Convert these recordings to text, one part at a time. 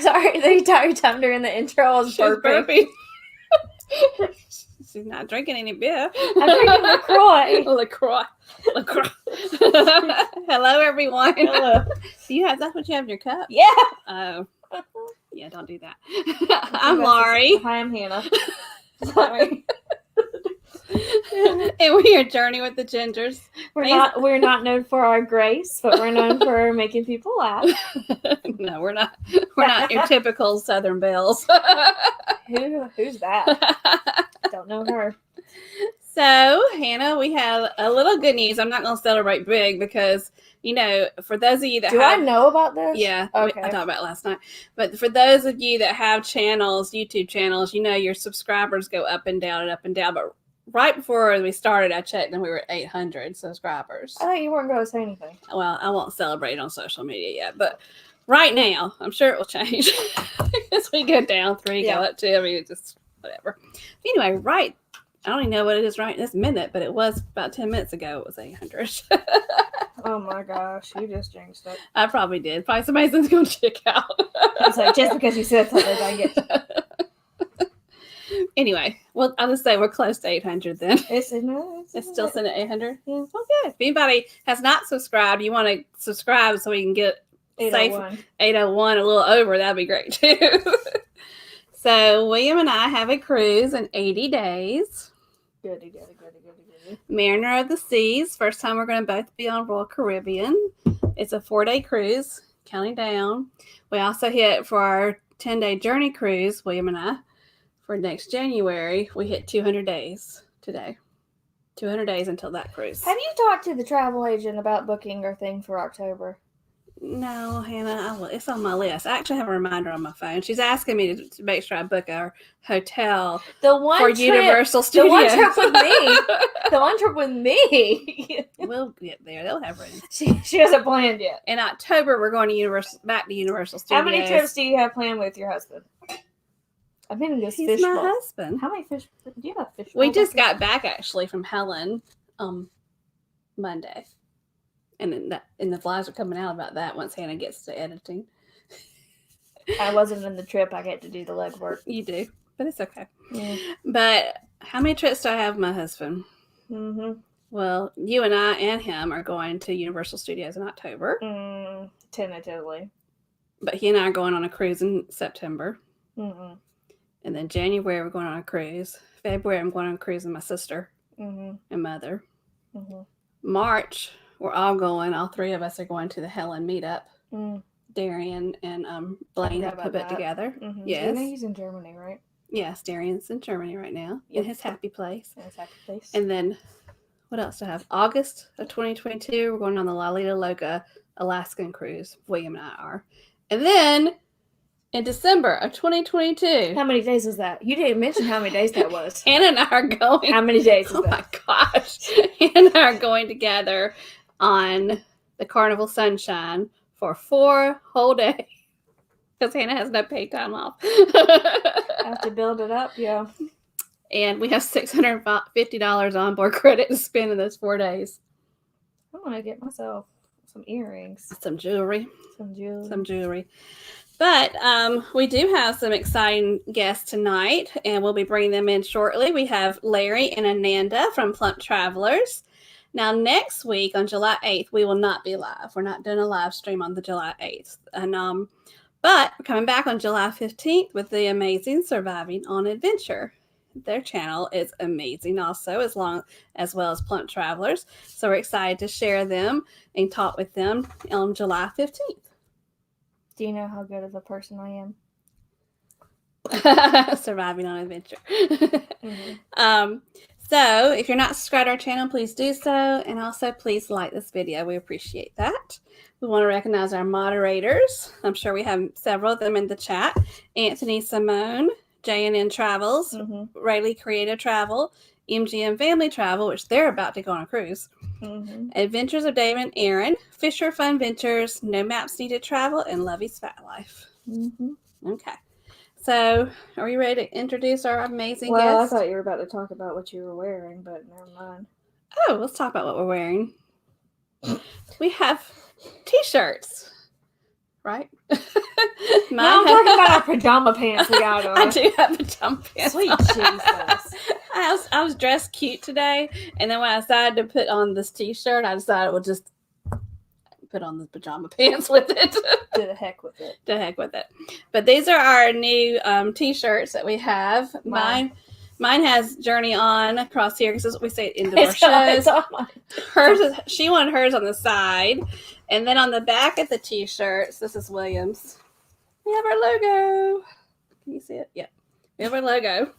Sorry, the entire time during the intro I was burping. She's not drinking any beer. I'm drinking LaCroix. LaCroix. Hello, everyone. Hello. That's what you have in your cup? Yeah. Oh. Yeah, don't do that. I'm Laurie. Hi, I'm Hannah. Sorry. And we are Journey with the Gingers. We're not known for our grace, but we're known for making people laugh. No, we're not. We're not your typical Southern belles. Who's that? Don't know her. So, Hannah, we have a little good news. I'm not going to celebrate big because, for those of you that I know about this? Yeah, okay. I talked about it last night. But for those of you that have YouTube channels, your subscribers go up and down and up and down. But right before we started, I checked and we were at 800 subscribers. I thought you weren't going to say anything. Well, I won't celebrate on social media yet. But right now, I'm sure it will change as we go down 3, go up 2. I mean, just whatever. Anyway, I don't even know what it is right this minute, but it was about 10 minutes ago. It was 800. Oh my gosh, you just jinxed it. I probably did. Probably somebody's going to check out. It's like, just because you said something, I get. Anyway, well, I'll just say we're close to 800 then. It's still sitting at 800? Yeah. Okay. If anybody has not subscribed, you want to subscribe so we can get 801 a little over, that'd be great too. So William and I have a cruise in 80 days. Goody. Mariner of the Seas. First time we're going to both be on Royal Caribbean. It's a 4-day cruise, counting down. We also hit for our 10-day journey cruise, William and I, for next January. We hit 200 days today. 200 days until that cruise. Have you talked to the travel agent about booking our thing for October? No, Hannah, it's on my list. I actually have a reminder on my phone. She's asking me to make sure I book our hotel for Universal Studios. The one trip with me. We'll get there. They'll have room. She hasn't planned yet. In October, we're going to back to Universal Studios. How many trips do you have planned with your husband? I've been in this He's fishbowl. my husband. How many fish do you have? Fish? We just got back actually from Helen Monday. And the flies are coming out about that once Hannah gets to editing. I wasn't in the trip. I get to do the legwork. You do, but it's okay. Yeah. But how many trips do I have with my husband? Mm-hmm. Well, you and I and him are going to Universal Studios in October. Tentatively. But he and I are going on a cruise in September. Mm-hmm. And then January, we're going on a cruise. February, I'm going on a cruise with my sister and mother. Mm-hmm. March, we're all 3 of us are going to the Helen meetup. Darian and Blaine have put it together. Mm-hmm. Yes. He's in Germany, right? Yes, Darian's in Germany right now, in his happy place. And then, what else do I have? August of 2022, we're going on the Lalita Loca Alaskan cruise. William and I are. And then, in December of 2022. How many days was that? You didn't mention how many days that was. Hannah and I are going. How many days is that? Oh my gosh. Hannah and I are going together on the Carnival Sunshine for 4 whole days. Because Hannah has no paid time off. I have to build it up, yeah. And we have $650 onboard credit to spend in those 4 days. I want to get myself some earrings. Some jewelry. Some jewelry. But we do have some exciting guests tonight, and we'll be bringing them in shortly. We have Laurie and Ananda from Plump Travelers. Now, next week on July 8th, we will not be live. We're not doing a live stream on the July 8th. And but we're coming back on July 15th with the amazing Surviving on Adventure. Their channel is amazing also, as well as Plump Travelers. So we're excited to share them and talk with them on July 15th. Do you know how good of a person I am? Surviving on Adventure. So if you're not subscribed to our channel, please do so. And also please like this video. We appreciate that. We want to recognize our moderators. I'm sure we have several of them in the chat. Anthony Simone, J&N Travels, Rayleigh Creative Travel, MGM Family Travel, which they're about to go on a cruise. Adventures of David and Aaron, Fisher Fun Ventures, No Maps Needed Travel, and Lovey's Fat Life. Okay. So, are we ready to introduce our amazing guests? Well, I thought you were about to talk about what you were wearing, but never mind. Oh, let's talk about what we're wearing. We have t-shirts. right? No, I'm talking about our pajama pants we got on. I do have pajama pants. Sweet on. Jesus. I was dressed cute today, and then when I decided to put on this t-shirt, I decided we'll just put on the pajama pants with it. To the heck with it. To heck with it. But these are our new t-shirts that we have. Wow. Mine has Journey on across here because that's what we say at the end of our shows. Hers, she wanted hers on the side. And then on the back of the t-shirts, this is Williams. We have our logo. Can you see it? Yep. We have our logo.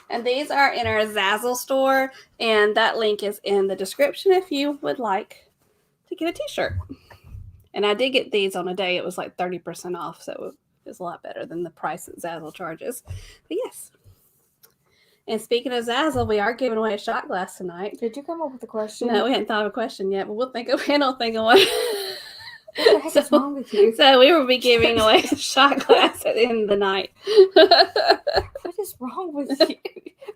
And these are in our Zazzle store. And that link is in the description if you would like to get a t-shirt. And I did get these on a day. It was like 30% off. So it was a lot better than the price that Zazzle charges. But yes. And speaking of Zazzle, we are giving away a shot glass tonight. Did you come up with a question? No, we hadn't thought of a question yet, but we'll think of one. What the heck is wrong with you? So we will be giving away a shot glass at the end of the night. What is wrong with you?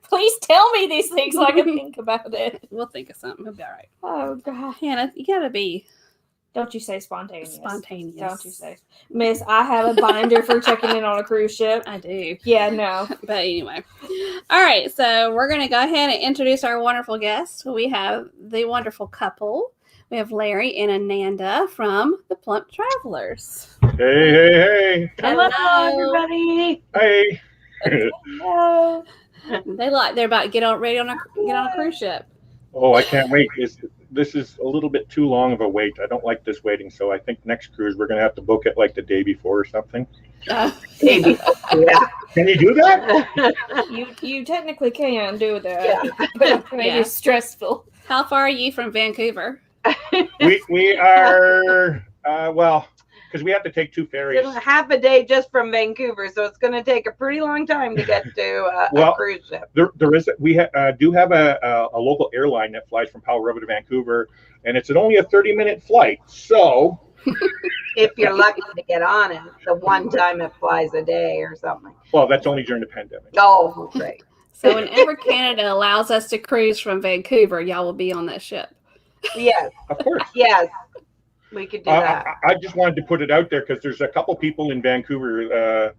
Please tell me these things so I can think about it. We'll think of something. It'll be all right. Oh, God. Hannah, you gotta be Don't you say spontaneous. spontaneous. Don't you say. Miss, I have a binder for checking in on a cruise ship. I do. Yeah, no. But anyway. All right. So we're going to go ahead and introduce our wonderful guests. We have the wonderful couple. We have Laurie and Ananda from the Plump Travelers. Hey. Hello. everybody. Hey. Hello. They're about to get on a cruise ship. Oh, I can't wait. This is a little bit too long of a wait. I don't like this waiting. So I think next cruise, we're going to have to book it like the day before or something. Maybe. Yeah. Can you do that? You technically can do that. Yeah. But it may Yeah. be stressful. How far are you from Vancouver? We are, well, because we have to take 2 ferries. It's half a day just from Vancouver, so it's going to take a pretty long time to get to Well, a cruise ship. There is, we do have a local airline that flies from Powell River to Vancouver, and it's only a 30-minute flight. So If you're lucky to get on it, the one time it flies a day or something. well, that's only during the pandemic. Oh, great. So whenever Canada allows us to cruise from Vancouver, y'all will be on that ship. Yes, Of course. yes. We could do that. I just wanted to put it out there because there's a couple people in Vancouver.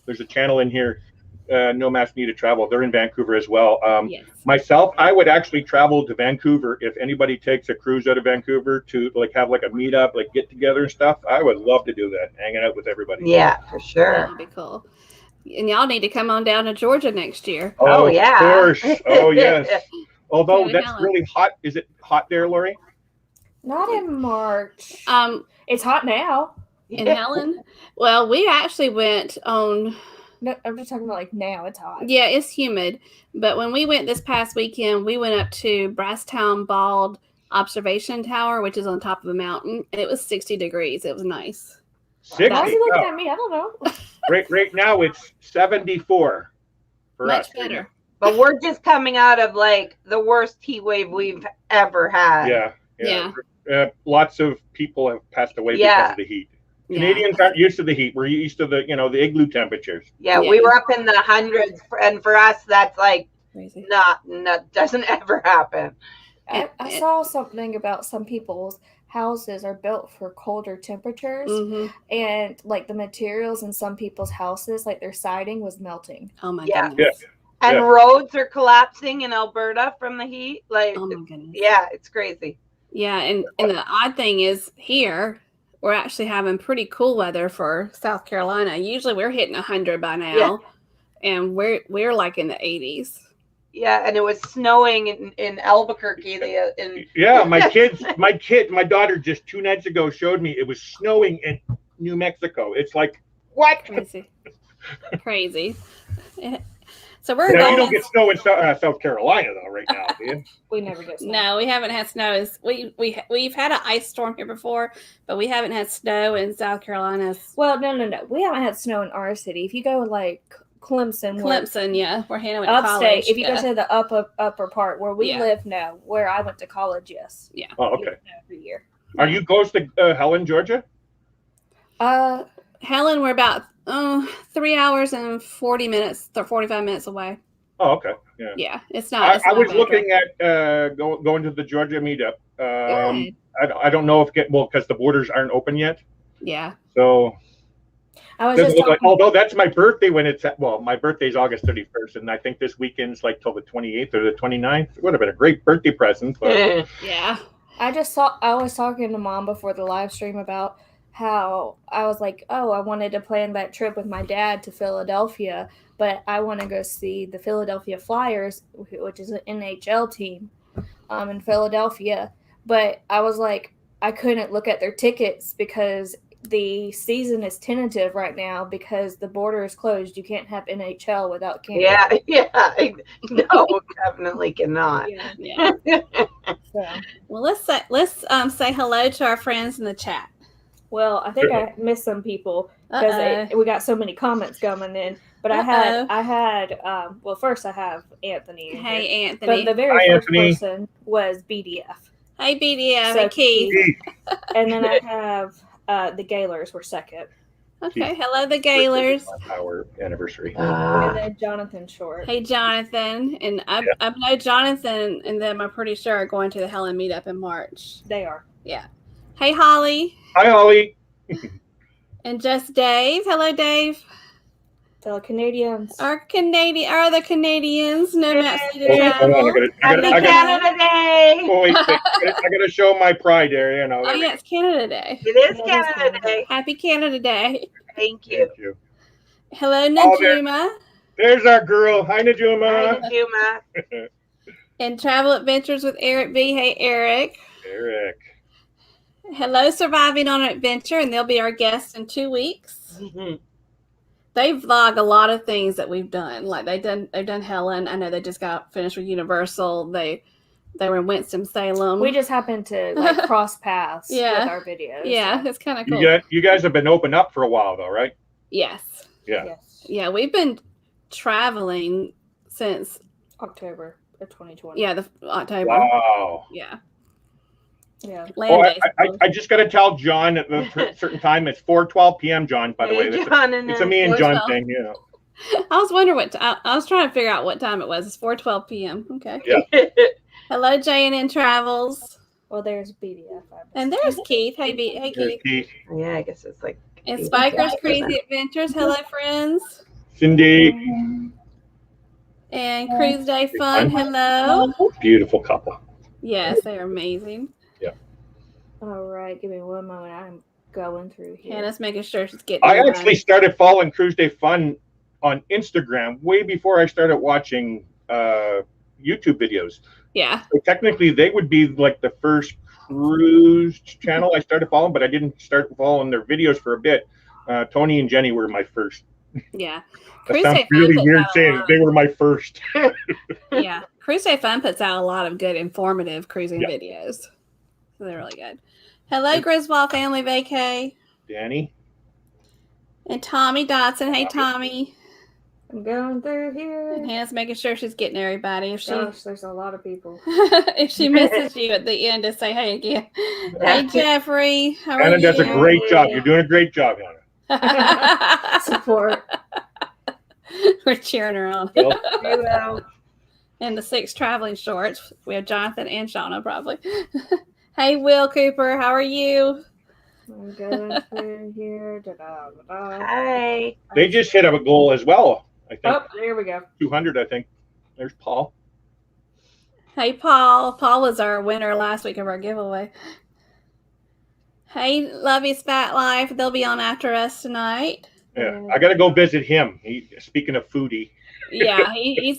There's a channel in here, No Mask Needed Travel. They're in Vancouver as well. Yes. Myself, I would actually travel to Vancouver if anybody takes a cruise out of Vancouver to have like a meetup, like get together and stuff. I would love to do that, hanging out with everybody. Yeah, for sure. That would be cool. And y'all need to come on down to Georgia next year. Oh, yeah. Of course. Oh, yes. Although Go to that's Helen. really hot. Is it hot there, Laurie? Not in March. It's It's hot now. in Helen. Well, we actually went on. No, I'm just talking about like now. It's hot. Yeah, it's humid. But when we went this past weekend, we went up to Brasstown Bald Observation Tower, which is on top of a mountain, and it was 60 degrees. It was nice. 60. Why is he looking Oh, at me? I don't know. right now it's 74 for Much us. better. But we're just coming out of like the worst heat wave we've ever had. Yeah. Lots of people have passed away Yeah. because of the heat. Canadians aren't used to the heat. We're used to the igloo temperatures. Yeah, Yeah. we were up in the hundreds, and for us, that's like Crazy. not doesn't ever happen. I saw something about some people's houses are built for colder temperatures, Hmm. and like the materials in some people's houses, like their siding was melting. Oh my Yeah. goodness. And Yeah. roads are collapsing in Alberta from the heat. Like, Oh my goodness. yeah, it's crazy. Yeah, and the odd thing is here we're actually having pretty cool weather for South Carolina. Usually we're hitting 100 by now, and we're like in the 80s. Yeah, and it was snowing in Albuquerque. Yeah, my daughter just 2 nights ago showed me it was snowing in New Mexico. It's like, what? Crazy. Crazy. So we're Now, going. you don't get snow in South Carolina though, right now, do you? We never get snow. No, we haven't had snow. We've had an ice storm here before, but we haven't had snow in South Carolina. Well, no. We haven't had snow in our city. If you go like Clemson, Where Hannah went to upstate, college. if you go to the upper part where we Yeah. live now, where I went to college, yes. Oh, You okay. get snow every year. Are you close to Helen, Georgia? Helen, we're about 3 hours and 40 minutes, 45 minutes away. Oh, okay. Yeah. Yeah, it's not. It's I not was bad. looking at going to the Georgia meetup. Good. I don't know if because the borders aren't open yet. Yeah. So I was doesn't just look like, talking. although that's my birthday when it's well, my birthday's August 31st, and I think this weekend's like till the 28th or the 29th. It would have been a great birthday present, but Yeah. I was talking to Mom before the live stream about how I was like, oh, I wanted to plan that trip with my dad to Philadelphia, but I want to go see the Philadelphia Flyers, which is an NHL team in Philadelphia. But I was like, I couldn't look at their tickets because the season is tentative right now because the border is closed. You can't have NHL without Canada. Yeah. No, definitely cannot. Yeah. So, Well, let's say hello to our friends in the chat. well, I think I missed some people because we got so many comments coming in. But I had well, first I have Anthony. Hey, Anthony. But the very Hi, first Anthony. person was BDF. Hey, BDF. So Hey, Keith. And then I have the Gaylors were second. Okay. Hello, the Gaylors. our anniversary. And then Jonathan Short. Hey, Jonathan. And I know Jonathan and them, I'm pretty sure, are going to the Helen meetup in March. They are. Yeah. Hey, Holly. Hi, Ollie. And just Dave. Hello, Dave. Fellow Canadians. Are the Canadians? No Maxi to Hold on, travel. Happy Canada Day. Oh, wait, I gotta show my pride there, you know. Oh, yeah, it's Canada Day. It is Canada Day. Happy Canada Day. Thank you. Thank you. Hello, Oh, there- Najuma. There's our girl. Hi, Najuma. Thank you, Ma. And Travel Adventures with Eric B. Hey, Eric. Eric. Hello, Surviving on an Adventure, and they'll be our guests in 2 weeks. They vlog a lot of things that we've done. Like they've done Helen. I know they just got finished with Universal. They were in Winston-Salem. We just happened to like cross paths Yeah. with our videos. Yeah, it's kind of cool. You guys have been open up for a while, though, right? Yes. Yeah. Yes. Yeah, we've been traveling since October of 2020. the October. Wow. Yeah. Yeah. Land days. I just got to tell John at a certain time. It's 4:12 p.m. John, by the way. Hey, John and It's a me and John 4:12. thing, you know. I was wondering I was trying to figure out what time it was. It's 4:12 p.m. Okay. Yeah. Hello, J&N Travels. Well, there's BDF. And there's Keith. Hey, hey Keith. Keith, Yeah, I guess it's like. And Spiker's Crazy Adventures. Hello, friends. Cindy, And Cruise Day Fun. Hello. beautiful couple. Yes, they are amazing. All right. Give me one moment. I'm going through here. Hannah's making sure she's getting I it actually right. started following Cruise Day Fun on Instagram way before I started watching YouTube videos. Yeah. So technically, they would be like the first cruise channel I started following, but I didn't start following their videos for a bit. Tony and Jenny were my first. Yeah. That Cruise sounds Day Fun really puts weird out a saying lot. they were my first. Yeah. Cruise Day Fun puts out a lot of good, informative cruising Yeah. videos. So they're really good. Hello, Griswold Family Vacay. Danny. And Tommy Dotson. Hey, Tommy. I'm going through And here. Hannah's making sure she's getting everybody. If she Gosh, there's a lot of people. if she misses you at the end, just say hey again. Hey, Jeffrey. How are Hannah you? does a great job. You're doing a great job, Hannah. Support. We're cheering her on. Well, Well, And the 6 traveling shorts. We have Jonathan and Shauna probably. Hey, Will Cooper. How are you? I'm going through here. Da-da-da-da. hi. they just hit up a goal as well. I think Oh, there we go. 200. I think. There's Paul. Hey, Paul. Paul was our winner last week of our giveaway. Hey, Lovey's Fat Life. They'll be on after us tonight. Yeah, I got to go visit him. Speaking of foodie. Yeah, he is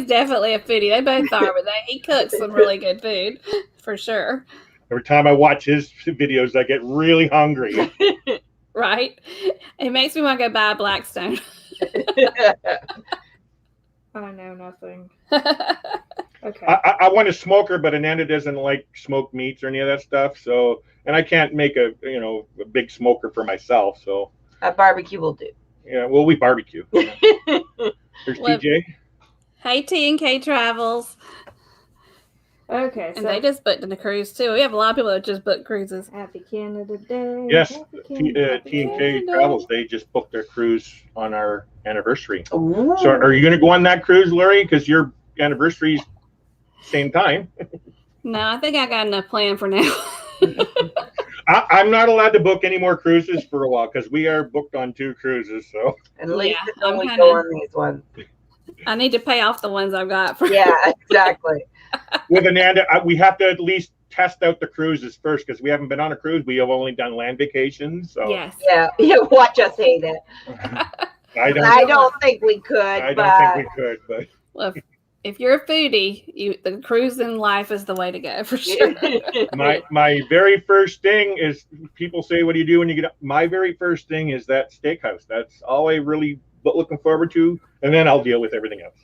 definitely a foodie. They both are, but he cooks some really good food for sure. Every time I watch his videos, I get really hungry. Right? It makes me want to go buy a Blackstone. I know nothing. Okay. I want a smoker, but Ananda doesn't like smoked meats or any of that stuff. So, and I can't make a big smoker for myself. So, A barbecue will do. yeah, well, we barbecue. There's Well, TJ. Hey, T&K Travels. Okay. And So they just booked in the cruise, too. We have a lot of people that just book cruises. happy Canada Day. Yes, Happy T&K Canada. Travels. They just booked their cruise on our anniversary. Ooh. So, are you going to go on that cruise, Laurie? Because your anniversary's same time. No, I think I got enough planned for now. I'm not allowed to book any more cruises for a while because we are booked on 2 cruises. So At least Yeah, when we I'm go kinda- on these ones. I need to pay off the ones I've got. For Yeah, exactly. with Ananda, we have to at least test out the cruises first because we haven't been on a cruise. We have only done land vacations. So Yes. Yeah, watch us hate it. I don't think we could. don't but think we could, but Well, if you're a foodie, the cruising life is the way to go for sure. my very first thing is people say, "What do you do when you get up?" My very first thing is that steakhouse. That's all I really looking forward to, and then I'll deal with everything else.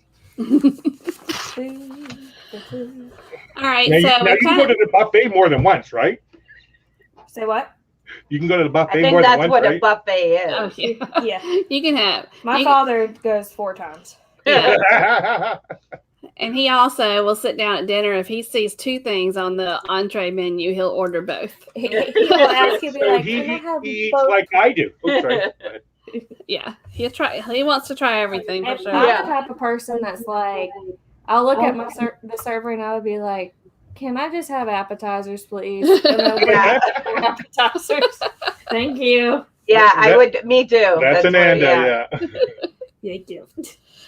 All right, Now, so you can go to the buffet more than once, right? Say what? You can go to the I buffet think more than that's once, what right? a buffet is. oh, yeah. Yeah. You can have My you- father goes 4 times. Yeah. And he also will sit down at dinner. If he sees 2 things on the entree menu, he'll order both. He'll ask, he'll be So like, he can I have eats both? like I do. Oops, sorry. Go ahead. Yeah, he'll try. He wants to try everything for And sure. I'm Yeah. the type of person that's like, I'll look at the server and I would be like, can I just have appetizers, please? And they'll be Yeah. like, appetizers. Thank you. Yeah, I That- would. Me too. That's what- Ananda, yeah. Thank you.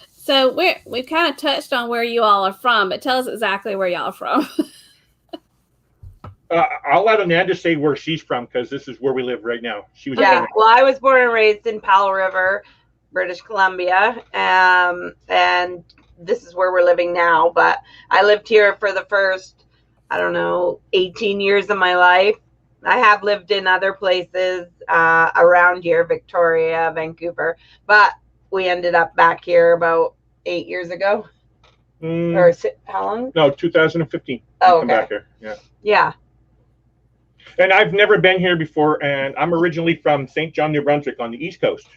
So we've kind of touched on where you all are from, but tell us exactly where y'all are from. I'll let Ananda say where she's from because this is where we live right now. She was Yeah. born Well, I was born and raised in Powell River, British Columbia, and this is where we're living now. But I lived here for the first, 18 years of my life. I have lived in other places around here, Victoria, Vancouver, but we ended up back here about 8 years ago. Or how long? No, 2015. Oh, Come okay. back here. Yeah. Yeah. And I've never been here before, and I'm originally from St. John, New Brunswick on the East Coast,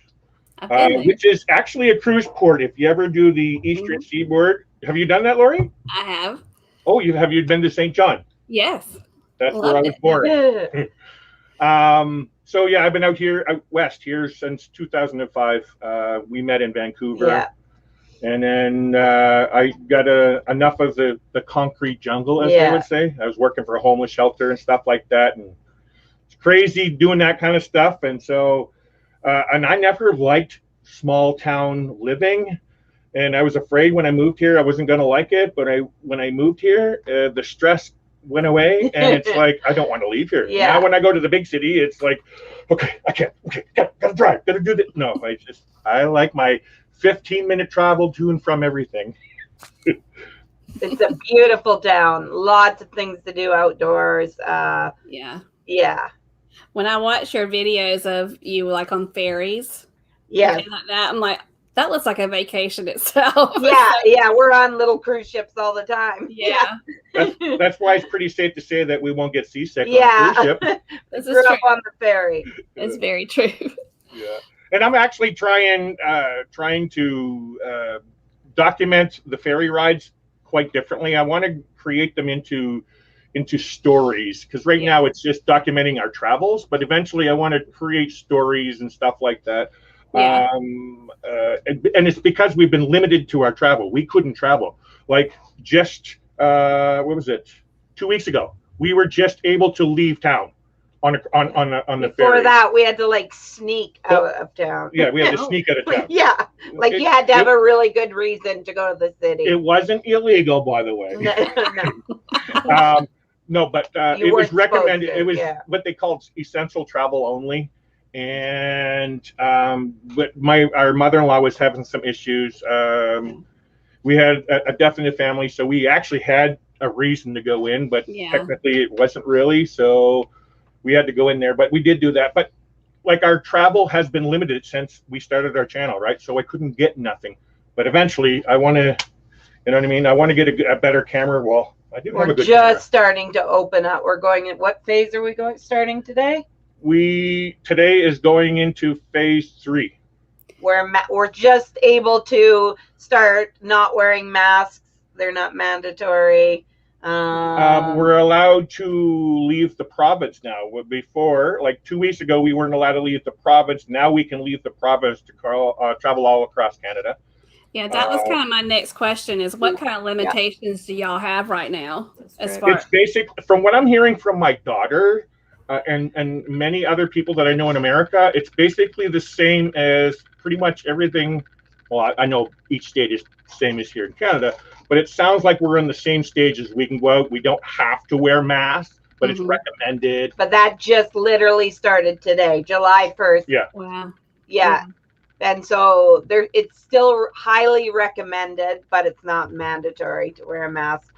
I've been there. which is actually a cruise port. If you ever do the Eastern Seaboard, have you done that, Laurie? I have. Oh, have you been to St. John? Yes. That's where I Loved was it. born. So yeah, I've been out west here since 2005. We met in Vancouver. Yeah. And then I got enough of the concrete jungle, as they would say. I was working for a homeless shelter and stuff like that. And it's crazy doing that kind of stuff. And so, and I never liked small town living. And I was afraid when I moved here, I wasn't going to like it. But when I moved here, the stress went away. And it's like, I don't want to leave here. Yeah. Now when I go to the big city, it's like, okay, I can't. Okay, gotta drive. Gotta do this. No, I like my 15-minute travel to and from everything. It's a beautiful town. Lots of things to do outdoors. Yeah. Yeah. When I watch your videos of you like on ferries, Yeah. things like that, I'm like, that looks like a vacation itself. Yeah. We're on little cruise ships all the time. Yeah. That's why it's pretty safe to say that we won't get seasick on Yeah. a cruise ship. This is Grew up true. on the ferry. It's very true. Yeah. And I'm actually trying to document the ferry rides quite differently. I want to create them into stories because right now it's just documenting our travels, but eventually I want to create stories and stuff like that. Yeah. And it's because we've been limited to our travel. We couldn't travel. Like just what was it? 2 weeks ago, we were just able to leave town on the Before ferry. that, we had to like sneak out of town. Yeah, we had to sneak out of town. Yeah. Like you had to have a really good reason to go to the city. It wasn't illegal, by the way. No. No, but You it was weren't recommended. supposed to, It was yeah. what they called essential travel only. And but our mother-in-law was having some issues. We had a death in the family, so we actually had a reason to go in, but Yeah. technically it wasn't really. So we had to go in there, but we did do that. But like our travel has been limited since we started our channel, right? So I couldn't get nothing. But eventually, I want to, you know what I mean? I want to get a better camera. Well, I do have We're a good just camera. starting to open up. We're going in. What phase are we starting today? Today is going into phase 3. We're just able to start not wearing masks. They're not mandatory. We're allowed to leave the province now. Before, like 2 weeks ago, we weren't allowed to leave the province. Now we can leave the province to travel all across Canada. Yeah, that was kind of my next question is what kind of limitations do y'all have right now? As far It's basic. From what I'm hearing from my daughter, and many other people that I know in America, it's basically the same as pretty much everything. Well, I know each state is the same as here in Canada, but it sounds like we're in the same stages. We can go out. We don't have to wear masks, but it's recommended. But that just literally started today, July 1st. Yeah. Wow. Yeah. And so it's still highly recommended, but it's not mandatory to wear a mask.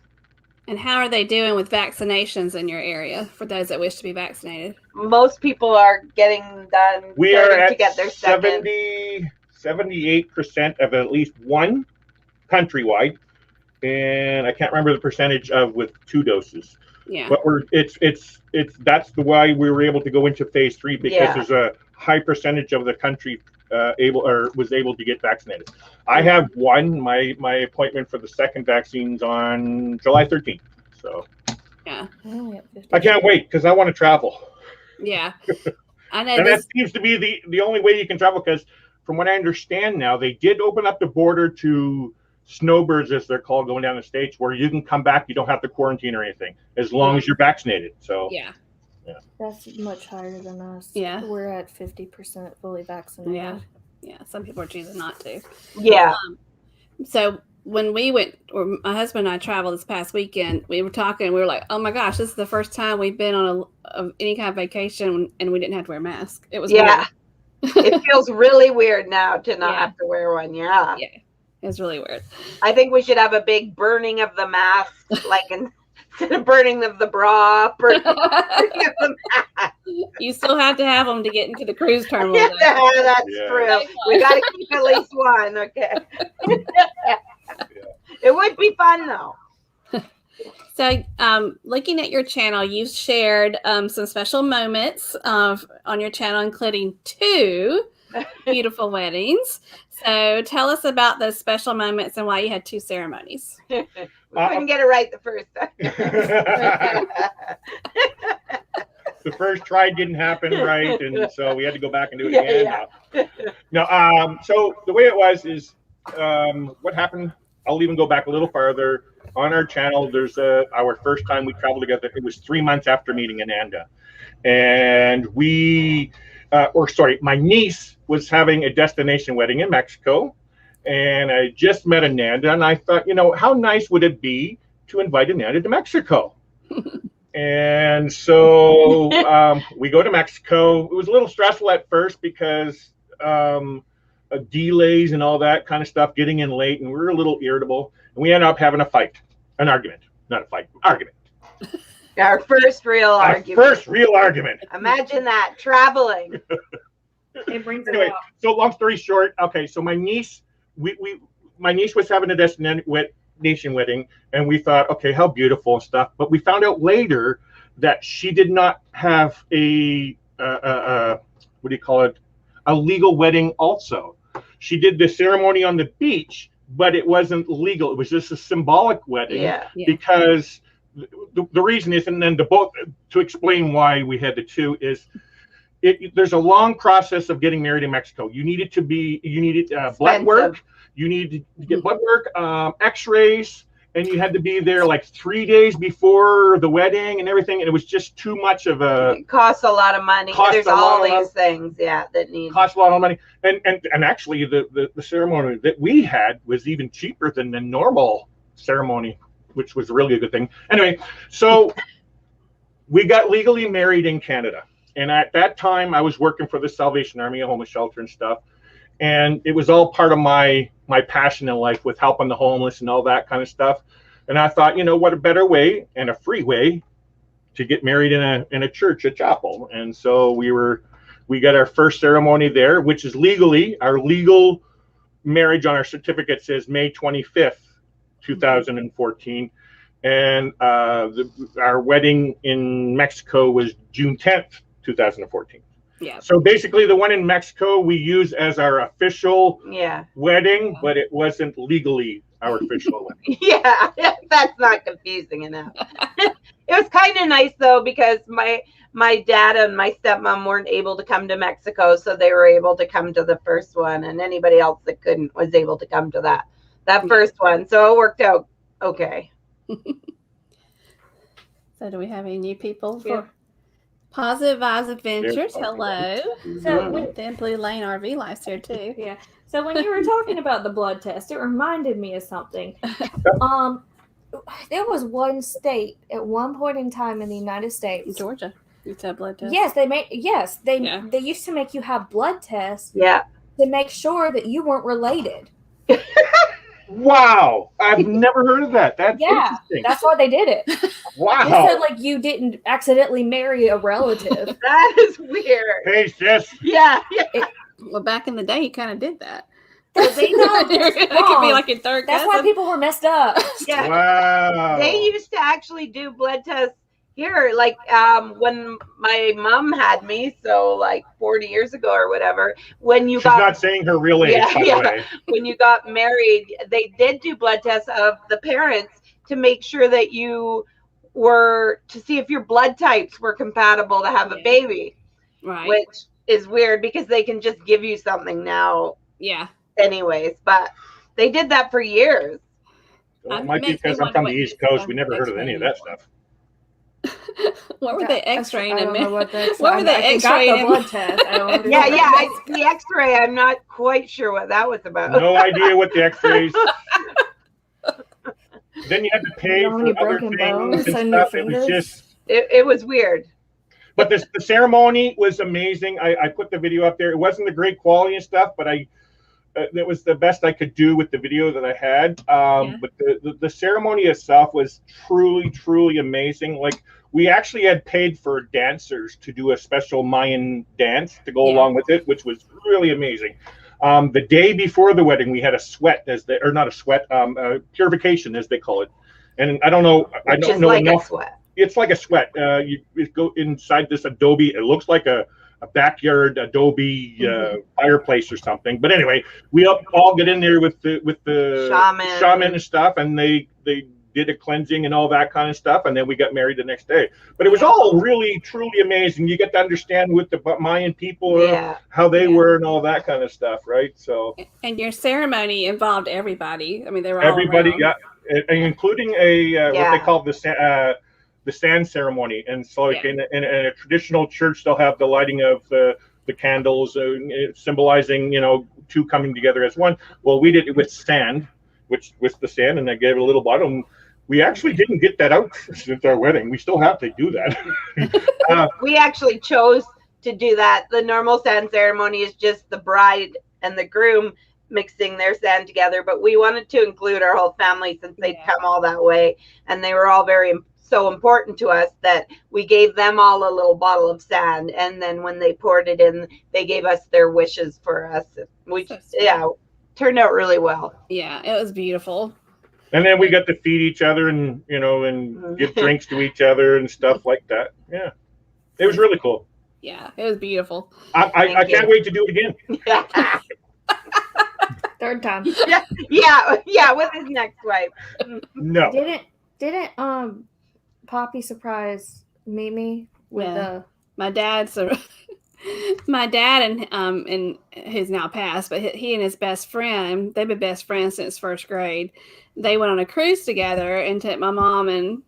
And how are they doing with vaccinations in your area for those that wish to be vaccinated? Most people are getting done. We are at to get their 78% of at least one countrywide, and I can't remember the percentage of with 2 doses. Yeah. But that's the why we were able to go into phase 3, because there's a high percentage of the country was able to get vaccinated. I have one. My appointment for the second vaccine's on July 13th. So yeah, I can't wait because I want to travel. Yeah, I know. And that seems to be the only way you can travel, because from what I understand now, they did open up the border to snowbirds, as they're called, going down the States, where you can come back. You don't have to quarantine or anything as long as you're vaccinated. So yeah. That's much higher than us. Yeah. We're at 50% fully vaccinated. Yeah. Some people are choosing not to. Yeah. So when we went, or my husband and I traveled this past weekend, we were talking, we were like, oh my gosh, this is the first time we've been on any kind of vacation and we didn't have to wear a mask. It was weird. It feels really weird now to not have to wear one. Yeah. Yeah. It's really weird. I think we should have a big burning of the mask, like instead of burning of the bra, burning of the mask. You still have to have them to get into the cruise terminal. Yeah, that's true. We got to keep at least one. Okay. It would be fun though. So, looking at your channel, you've shared some special moments on your channel, including 2 beautiful weddings. So, tell us about those special moments and why you had 2 ceremonies. We couldn't get it right the first time. The first try didn't happen right, and so we had to go back and do it again. No, so the way it was is what happened. I'll even go back a little farther. On our channel, there's our first time we traveled together. It was 3 months after meeting Ananda, and my niece was having a destination wedding in Mexico, and I just met Ananda, and I thought, how nice would it be to invite Ananda to Mexico? And so we go to Mexico. It was a little stressful at first because delays and all that kind of stuff, getting in late, and we were a little irritable, and we ended up having an argument. Our first real argument. Imagine that, traveling. It brings anyway, it out. so long story short, okay, so my niece, my niece was having a destination wedding, and we thought, okay, how beautiful and stuff. But we found out later that she did not have a legal wedding also. She did the ceremony on the beach, but it wasn't legal. It was just a symbolic wedding because the reason is, and then to explain why we had the 2 is, there's a long process of getting married in Mexico. You needed blood work. You needed to get blood work, x-rays, and you had to be there like 3 days before the wedding and everything. And it was just too much of a... It costs a lot of money. There's all these things, that need... Cost a lot of money. And actually, the ceremony that we had was even cheaper than the normal ceremony, which was really a good thing. Anyway, so we got legally married in Canada. And at that time, I was working for the Salvation Army, a homeless shelter and stuff. And it was all part of my passion in life with helping the homeless and all that kind of stuff. And I thought, what a better way and a free way to get married in a church, a chapel. And so we got our first ceremony there, which is legally, our legal marriage on our certificate says May 25th, 2014. And our wedding in Mexico was June 10th, 2014. Yeah. So basically, the one in Mexico we use as our official wedding, but it wasn't legally our official wedding. Yeah, that's not confusing enough. It was kind of nice though, because my dad and my stepmom weren't able to come to Mexico, so they were able to come to the first one, and anybody else that couldn't was able to come to that first one. So it worked out okay. So do we have any new people? Positive Vibes Adventures. Hello. So Then Blue Lane RV Life's here too. yeah. So when you were talking about the blood test, it reminded me of something. There was one state at one point in time in the United States, Georgia. You said blood test. Yes, they used to make you have blood tests. Yeah. To make sure that you weren't related. Wow, I've never heard of that. That's interesting. That's why they did it. Wow. They said like you didn't accidentally marry a relative. That is weird. Hey, sis. Yeah. Well, back in the day, you kind of did that. They It could be like your third That's cousin. why people were messed up. Yeah. Wow. They used to actually do blood tests here, like when my mom had me, so like 40 years ago or whatever. When you She's not saying her real age, by the way. When you got married, they did do blood tests of the parents to make sure that you were, to see if your blood types were compatible to have a baby. Right. Which is weird because they can just give you something now. Yeah. Anyways, but they did that for years. Well, it might be because I'm from the East Coast. We never heard of any of that stuff. What were they X-raying? I don't know what the What were they X-raying? The blood test. I don't The X-ray. I'm not quite sure what that was about. No idea what the X-rays. Then you had to pay for other things and stuff. It was just. It was weird. But the ceremony was amazing. I put the video up there. It wasn't the great quality and stuff, but it was the best I could do with the video that I had. But the ceremony itself was truly, truly amazing. Like, we actually had paid for dancers to do a special Mayan dance to go along with it, which was really amazing. The day before the wedding, we had a sweat, purification, as they call it. And I don't know enough. It's like a sweat. You go inside this adobe. It looks like a backyard adobe fireplace or something. But anyway, we all get in there with the shaman and stuff, and they did a cleansing and all that kind of stuff, and then we got married the next day. But it was all really, truly amazing. You get to understand what the Mayan people, how they were, and all that kind of stuff, right? So. And your ceremony involved everybody. I mean, they were everybody, all around. including what they call the sand ceremony. And so like in a traditional church, they'll have the lighting of the candles, symbolizing, two coming together as one. Well, we did it with sand, which with the sand, and I gave it a little bottom. We actually didn't get that out since our wedding. We still have to do that. We actually chose to do that. The normal sand ceremony is just the bride and the groom mixing their sand together, but we wanted to include our whole family since they'd come all that way, and they were all so important to us that we gave them all a little bottle of sand, and then when they poured it in, they gave us their wishes for us, which turned out really well. Yeah, it was beautiful. And then we got to feed each other and and give drinks to each other and stuff like that. Yeah, it was really cool. Yeah, it was beautiful. I can't wait to do it again. Third time. Yeah, with his next wife. No. Didn't Poppy surprise Mimi with my dad and who's now passed, but he and his best friend, they've been best friends since first grade. They went on a cruise together and took my mom and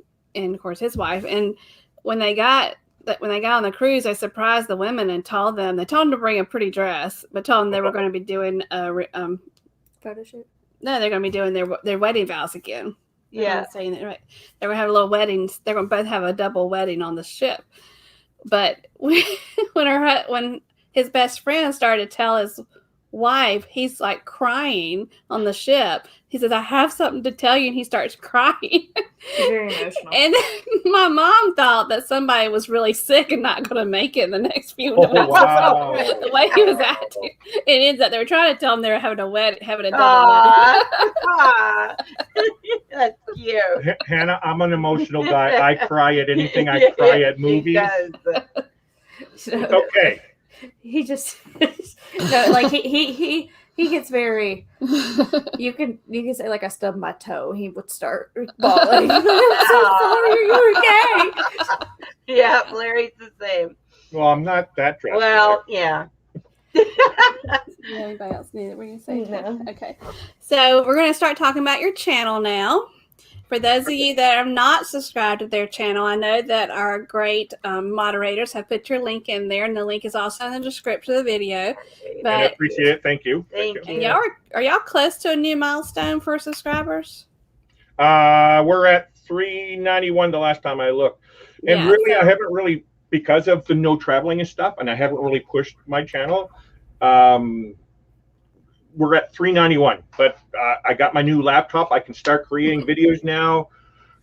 of course his wife. And when they got on the cruise, they surprised the women and told them to bring a pretty dress, but told them they were going to be doing a photo shoot. No, they're going to be doing their wedding vows again. Yeah, saying that right. They're going to have a little wedding. They're going to both have a double wedding on the ship. But when his best friend started to tell his wife, he's like crying on the ship. He says, "I have something to tell you," and he starts crying. Very emotional. And my mom thought that somebody was really sick and not going to make it in the next few months. Wow. The way he was acting, it ends up they were trying to tell him they were having a double wedding. That's cute. Hannah, I'm an emotional guy. I cry at anything. I cry at movies. It's okay. He just like he gets very. You can say like I stubbed my toe. He would start bawling. I'm so sorry. Are you okay? Yeah, Larry's the same. Well, I'm not that drastic. Well, yeah. Anybody else need it? Were you saying no? Okay, so we're going to start talking about your channel now. For those of you that are not subscribed to their channel, I know that our great moderators have put your link in there, and the link is also in the description of the video. But I appreciate it. Thank you. Thank and you. are y'all close to a new milestone for subscribers? We're at 391 the last time I looked. And Yeah, really, so- I haven't really, because of the no traveling and stuff, and I haven't really pushed my channel. We're at 391, but I got my new laptop. I can start creating videos now,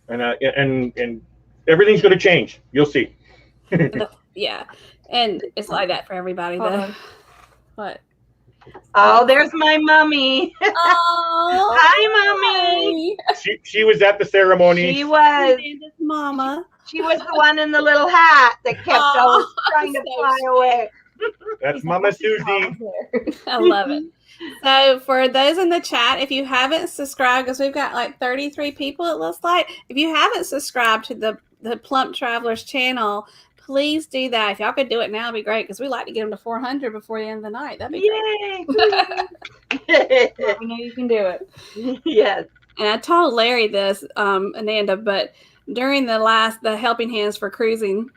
and everything's going to change. You'll see. Yeah, and it's like that for everybody, though. What? Oh, there's my mummy. Oh, Hi, Mommy. She was at the ceremony. She was. Amanda's mama. She was the one in the little hat that kept always trying to so fly away. That's Mama Susie. I love it. So for those in the chat, if you haven't subscribed, because we've got like 33 people, it looks like. If you haven't subscribed to the Plump Travelers channel, please do that. If y'all could do it now, it'd be great, because we like to get them to 400 before the end of the night. That'd be Yay! We know you can do it. Yes. And I told Larry this, Ananda, but during the Helping Hands for Cruising,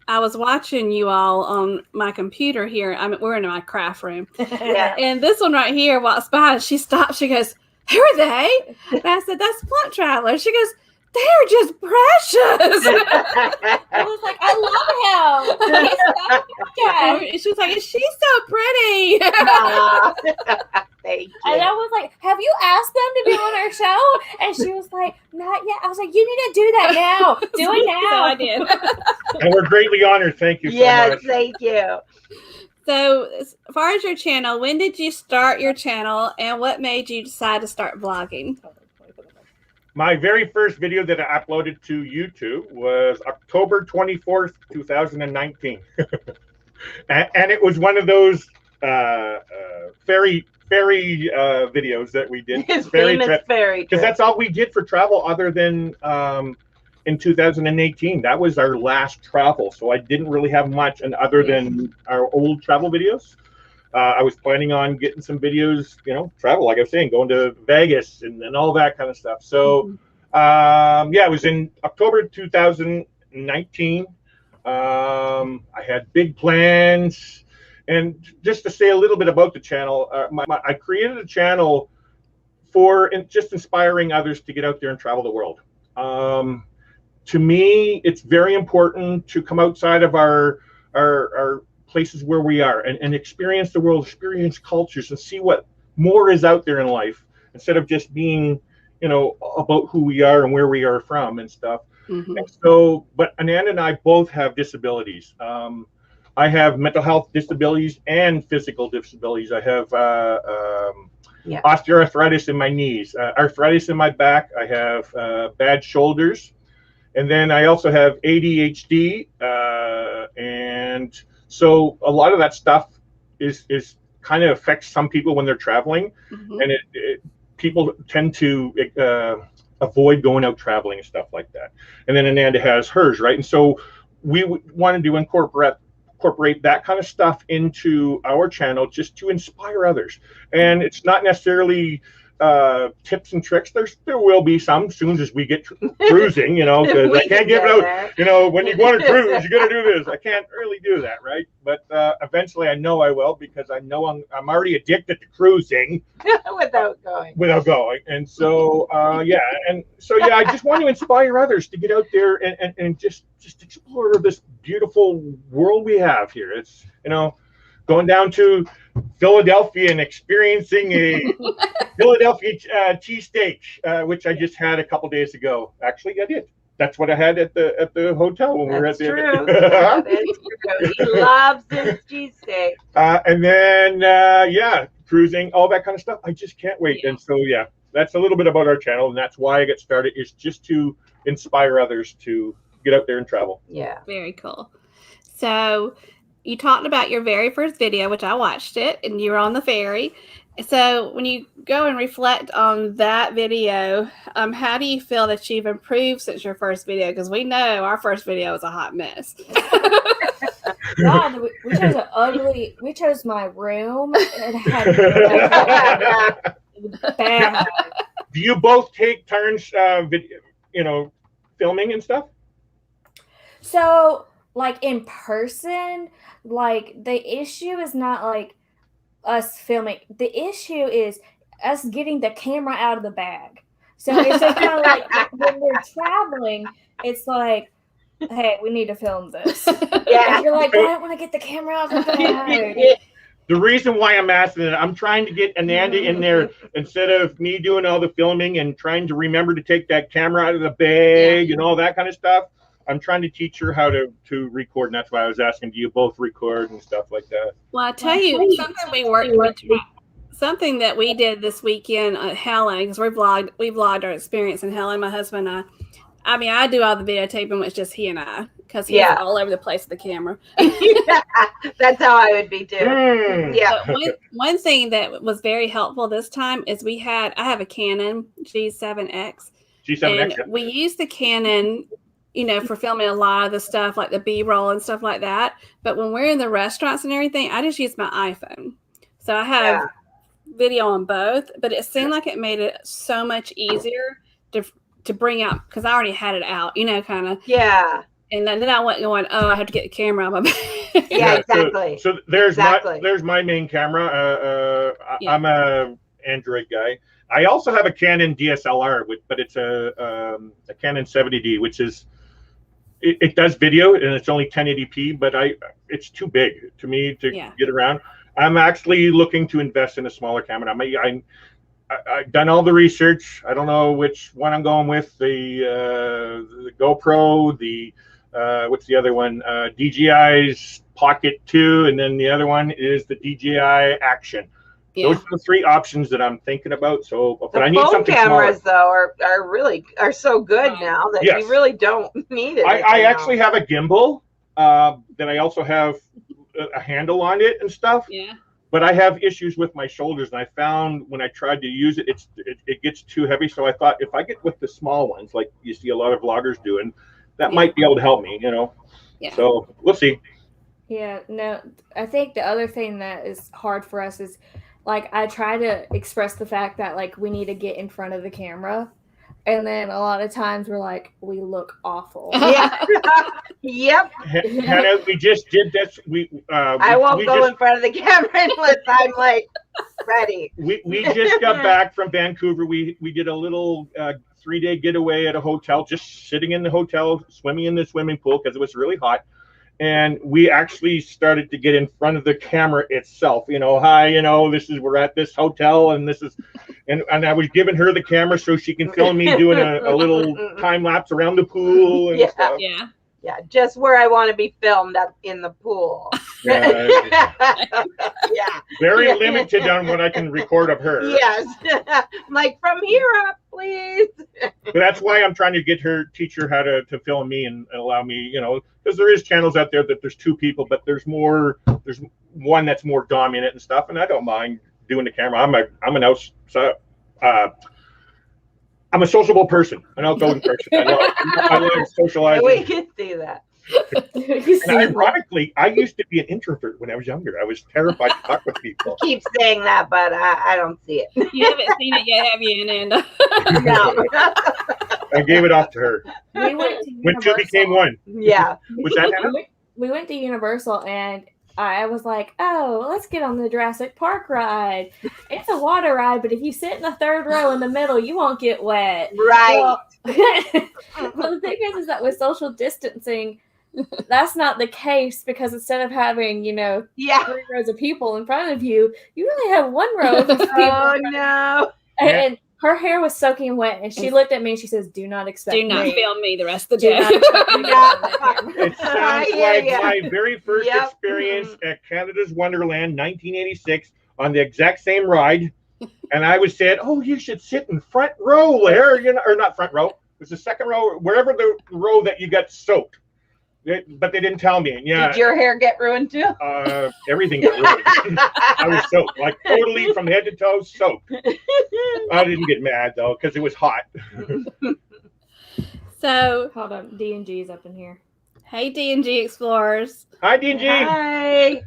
I was watching you all on my computer here. We're in my craft room. Yeah. And this one right here walks by, and she stops. She goes, "Who are they?" And I said, "That's Plump Travelers." She goes, "They're just precious." I was like, I love him. He's so cute. And she was like, "She's so pretty." Thank you. And I was like, have you asked them to be on our show? And she was like, not yet. I was like, you need to do that now. Do it now. So I did. And we're greatly honored. Thank you so Yes, much. thank you. So as far as your channel, when did you start your channel, and what made you decide to start vlogging? My very first video that I uploaded to YouTube was October 24th, 2019. and it was one of those fairy videos that we did. His famous fairy Because trip. that's all we did for travel other than in 2018. That was our last travel. So I didn't really have much, and other than our old travel videos. I was planning on getting some videos, travel, like I was saying, going to Vegas and all that kind of stuff. So, it was in October 2019. I had big plans. And just to say a little bit about the channel, I created a channel for just inspiring others to get out there and travel the world. To me, it's very important to come outside of our places where we are and experience the world, experience cultures, and see what more is out there in life, instead of just being, about who we are and where we are from and stuff. Mm-hmm. And so, but Ananda and I both have disabilities. I have mental health disabilities and physical disabilities. I have osteoarthritis in my knees, arthritis in my back. I have bad shoulders. And then I also have ADHD. And so a lot of that stuff is kind of affects some people when they're traveling. Mm-hmm. And people tend to avoid going out traveling and stuff like that. And then Ananda has hers, right? And so we wanted to incorporate that kind of stuff into our channel just to inspire others. And it's not necessarily tips and tricks. There will be some soon as we get cruising, because I can't give it out. When you go on a cruise, you got to do this. I can't really do that, right? But eventually, I know I will, because I know I'm already addicted to cruising Without going. And so I just want to inspire others to get out there and just explore this beautiful world we have here. It's going down to Philadelphia and experiencing a Philadelphia cheesesteak, which I just had a couple days ago. Actually, I did. That's what I had at the hotel when we were at the. True. That is true. He loves his cheesesteak. And then cruising, all that kind of stuff. I just can't wait. Yeah. And so that's a little bit about our channel, and that's why I got started. Is just to inspire others to get out there and travel. Yeah. Very cool. So you talked about your very first video, which I watched it, and you were on the ferry. So when you go and reflect on that video, how do you feel that you've improved since your first video? Because we know our first video was a hot mess. God, we chose an ugly. We chose my room. It had bad. Do you both take turns filming and stuff? So, like in person, like the issue is not like us filming. The issue is us getting the camera out of the bag. So it's just kind of like when we're traveling, it's like, hey, we need to film this. Yeah. And you're like, I don't want to get the camera out of the bag. The reason why I'm asking it, I'm trying to get Ananda in there instead of me doing all the filming and trying to remember to take that camera out of the bag and all that kind of stuff. I'm trying to teach her how to record, and that's why I was asking, do you both record and stuff like that? Well, I tell you, something that we did this weekend at Helen, because we vlogged our experience in Helen, my husband and I. I mean, I do all the videotaping, which is just he and I, because he's all over the place with the camera. That's how I would be too. Yeah. But one thing that was very helpful this time is I have a Canon G7X. G7X. And we use the Canon, for filming a lot of the stuff like the B-roll and stuff like that. But when we're in the restaurants and everything, I just use my iPhone. So I have video on both, but it seemed like it made it so much easier to bring out, because I already had it out, kind of. Yeah. And then I went going, I have to get the camera out of my bag. Yeah, exactly. So there's my main camera. I'm a Android guy. I also have a Canon DSLR, but it's a Canon 70D, which is it does video and it's only 1080p, but it's too big to me to get around. I'm actually looking to invest in a smaller camera. I've done all the research. I don't know which one I'm going with. The GoPro, what's the other one? DJI's Pocket 2, and then the other one is the DJI Action. Yeah. Those are the three options that I'm thinking about. So, but I need something smaller. Cameras though are so good now that you really don't need it. I actually have a gimbal that I also have a handle on it and stuff. Yeah. But I have issues with my shoulders, and I found when I tried to use it, it gets too heavy. So I thought if I get with the small ones, like you see a lot of vloggers doing, that might be able to help me. Yeah. So we'll see. Yeah. No, I think the other thing that is hard for us is, like, I try to express the fact that, like, we need to get in front of the camera. And then a lot of times we're like, we look awful. Yeah. Yep. Hannah, we just did this. I won't go in front of the camera unless I'm like ready. We just got back from Vancouver. We did a little 3-day getaway at a hotel, just sitting in the hotel, swimming in the swimming pool because it was really hot. And we actually started to get in front of the camera itself. Hi, we're at this hotel, and this is, and I was giving her the camera so she can film me doing a little time lapse around the pool and stuff. Yeah. Yeah, just where I want to be filmed up in the pool. Yeah. Very limited on what I can record of her. Yes. Like from here up, please. But that's why I'm trying to teach her how to film me and allow me, because there is channels out there that there's two people, but there's one that's more dominant and stuff, and I don't mind doing the camera. I'm a sociable person, an outgoing person. I love socializing. We can see that. And ironically, I used to be an introvert when I was younger. I was terrified to talk with people. You keep saying that, but I don't see it. You haven't seen it yet, have you, Ananda? No. I gave it off to her. We went to when two became one. Yeah. Was that Hannah? We went to Universal, and I was like, let's get on the Jurassic Park ride. It's a water ride, but if you sit in the third row in the middle, you won't get wet. Right. Well, the thing is that with social distancing, that's not the case, because instead of having, 3 rows of people in front of you, you really have 1 row of people. Oh, no. And her hair was soaking wet, and she looked at me and she says, "Do not film me the rest of the day." It sounds like my very first experience at Canada's Wonderland, 1986, on the exact same ride. And I was said, "Oh, you should sit in front row there," or not front row. It was the second row, wherever the row that you got soaked. But they didn't tell me. Yeah. Did your hair get ruined too? Everything got ruined. I was soaked, like totally from head to toe soaked. I didn't get mad though, because it was hot. So hold on, D&G's up in here. Hey, D&G Explorers. Hi, D&G. Hi.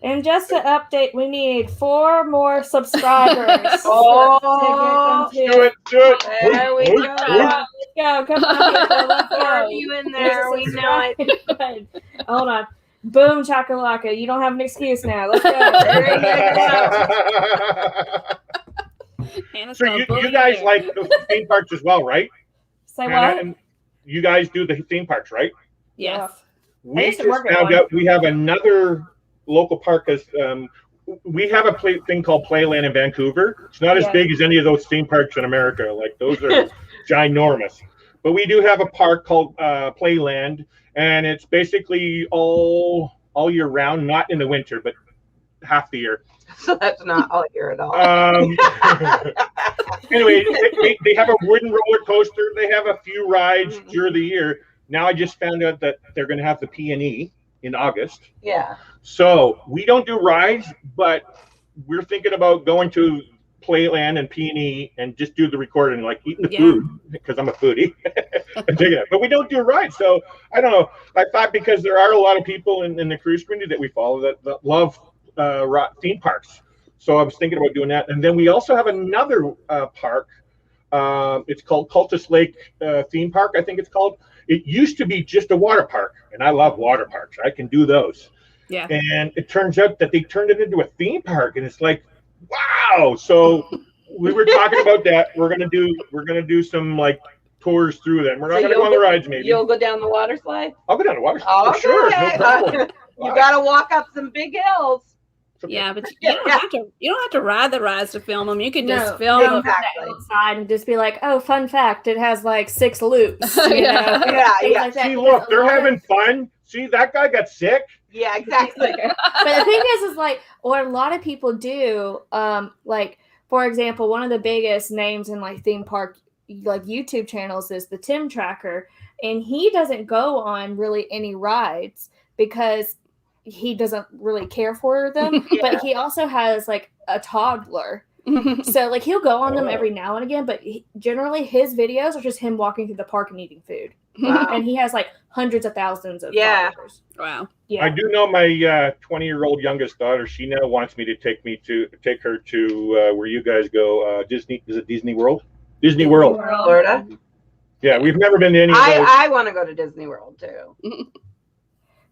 And just to update, we need 4 more subscribers. Oh, do it. There we go. Let's go. go. Come on, people. Let's Are go. you in there? We know it. Hold on. Boom, chakalaka. You don't have an excuse now. Let's go. There you go. So you guys like the theme parks as well, right? Say Hannah, what? and you guys do the theme parks, right? Yes. We used to just work at found one. out we have another local park. As we have a thing called Playland in Vancouver. It's not as big as any of those theme parks in America. Like those are ginormous. But we do have a park called Playland, and it's basically all year round, not in the winter, but half the year. So that's not all year at all. Anyway, they have a wooden roller coaster. They have a few rides during the year. Now I just found out that they're going to have the P&E in August. Yeah. So we don't do rides, but we're thinking about going to Playland and P&E and just do the recording, like eating the food, because I'm a foodie. But we don't do rides. So I don't know. I thought because there are a lot of people in the cruise community that we follow that love theme parks. So I was thinking about doing that. And then we also have another park. It's called Cultus Lake Theme Park, I think it's called. It used to be just a water park, and I love water parks. I can do those. Yeah. And it turns out that they turned it into a theme park, and it's like, wow. So we were talking about that. We're gonna do some like tours through them. We're not gonna go on the rides, maybe. You'll go down the water slide? I'll go down the water slide. For sure, no problem. You gotta walk up some big hills. Yeah, but you don't have to ride the rides to film them. You can just film them outside and just be like, oh, fun fact, it has like 6 loops. You know? Yeah. See, look, they're having fun. See, that guy got sick. Yeah, exactly. But the thing is like what a lot of people do, like for example, one of the biggest names in like theme park like YouTube channels is the Tim Tracker, and he doesn't go on really any rides because he doesn't really care for them. But he also has like a toddler, so like he'll go on them every now and again, but generally his videos are just him walking through the park and eating food. And he has like hundreds of thousands of followers. Wow. Yeah. I do know my 20-year-old youngest daughter. She now wants me to take her to where you guys go. Disney, is it Disney World? Disney World, Florida. Yeah, we've never been to any of those. I want to go to Disney World too.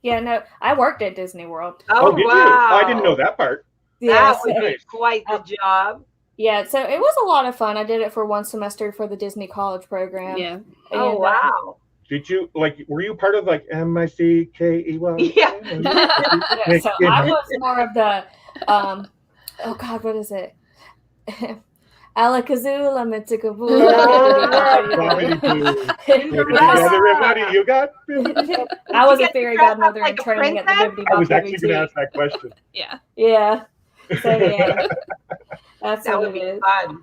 Yeah, no, I worked at Disney World. Oh, did wow. you? I didn't know that part. That would be quite the job. Yeah, so it was a lot of fun. I did it for one semester for the Disney College program. Yeah. Oh, wow. Did you were you part of like MICKEY? Yeah. So I was more of the oh God, what is it? Alakazoo, Lametikaboo. Everybody, you got. I was a fairy godmother in training at the Bibbidi Bobbidi. I was actually going to ask that question. Yeah. Yeah. So yeah, that's that what would it be is. fun.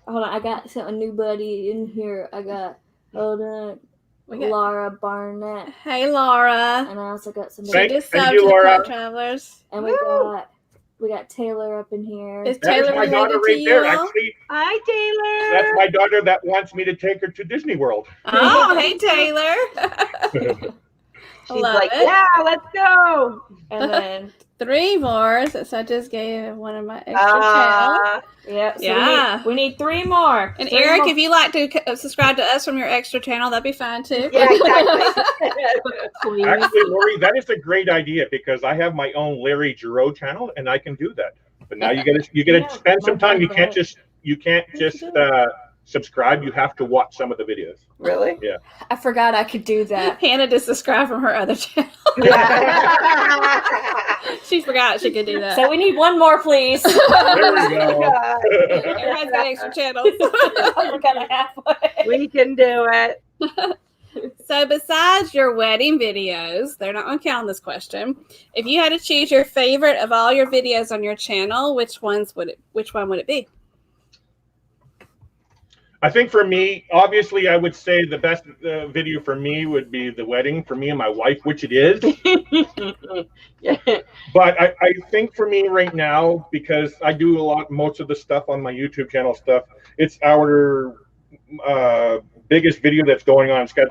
Hold on, I got a new buddy in here. I got We got Laura Barnett, Hey, Laura. and I also got some. Thank Thank you, Laura. Plump Travelers. And we got Taylor up in here. Is That Taylor is my daughter related to right you there. all? Actually, Hi, Taylor. that's my daughter that wants me to take her to Disney World. Oh, hey, Taylor. She's Love like, it. yeah, let's go. And then 3 more, since I just gave one of my extra channels. so Yeah. we need 3 more. And 3 Eric, more. if you like to subscribe to us from your extra channel, that'd be fine too. Yeah, exactly. Actually, Lori, that is a great idea because I have my own Larry Giroux channel and I can do that. But now you gotta spend some time. You can't just subscribe. You have to watch some of the videos. Really? Yeah. I forgot I could do that. Hannah just subscribed from her other channel. She forgot she could do that. So we need 1 more, please. There we go. Everybody's got extra channels. We're kind of halfway. We can do it. So besides your wedding videos, they're not going to count on this question. If you had to choose your favorite of all your videos on your channel, which one would it be? I think for me, obviously, I would say the best video for me would be the wedding for me and my wife, which it is. But I think for me right now, because I do most of the stuff on my YouTube channel stuff, it's our biggest video that's going on. It's got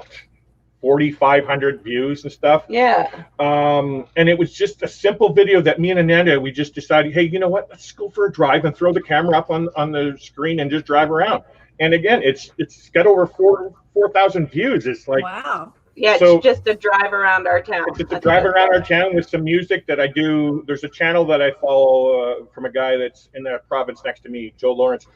4,500 views and stuff. Yeah. And it was just a simple video that me and Ananda, we just decided, hey, you know what? Let's go for a drive and throw the camera up on the screen and just drive around. And again, it's got over 4,000 views. It's like, wow. Yeah, it's so, just a drive around our town. It's a drive around our town with some music that I do. There's a channel that I follow from a guy that's in the province next to me, Joe Lawrence.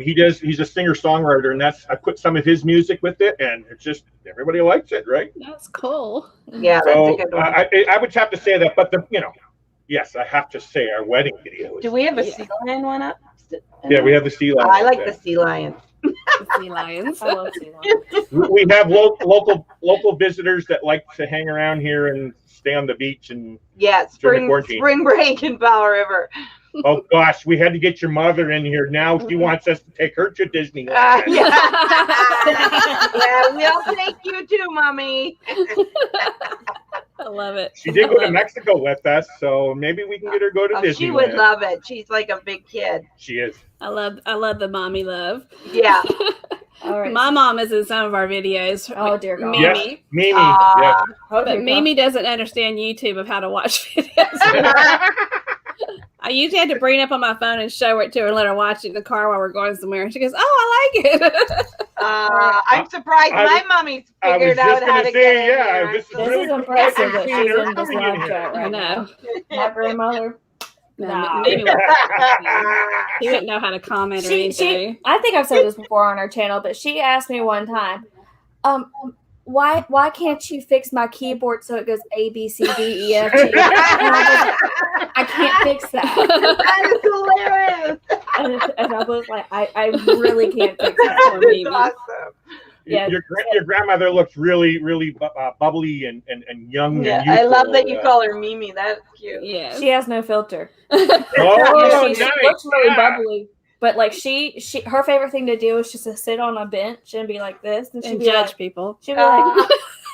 He's a singer-songwriter, and I put some of his music with it, and it's just, everybody likes it, right? That's cool. Yeah, that's a good one. I would have to say that, but yes, I have to say our wedding video. Do we have a sea lion one up? Yeah, we have the sea lion. I like the sea lions. Sea lions. I love sea lions. We have local visitors that like to hang around here and stay on the beach and spring break in Powell River. Oh gosh, we had to get your mother in here. Now she wants us to take her to Disneyland. We'll take you too, Mommy. I love it. She did go to Mexico with us, so maybe we can get her to go to Disneyland. She would love it. She's like a big kid. She is. I love the mommy love. Yeah. All right. My mom is in some of our videos. Oh dear God. Mimi. Yes, Mimi. Yeah. But Mimi doesn't understand YouTube of how to watch videos. I usually had to bring it up on my phone and show it to her and let her watch it in the car while we're going somewhere. And she goes, "Oh, I like it." I'm surprised my mommy's figured out how to get in here. This is impressive that she's in this live chat right now. My grandmother. No, Mimi she didn't know how to comment or anything. I think I've said this before on our channel, but she asked me one time, why can't you fix my keyboard so it goes A, B, C, D, E, F, G? I can't fix that. That is hilarious. And I was like, I really can't fix that for me. Awesome. Yeah, your grandmother looks really, really bubbly and young. Yeah, and I love that you call her Mimi. That's cute. Yeah, she has no filter. Oh, she looks really bubbly. But like her favorite thing to do is just to sit on a bench and be like this and judge like, people. She'd be like,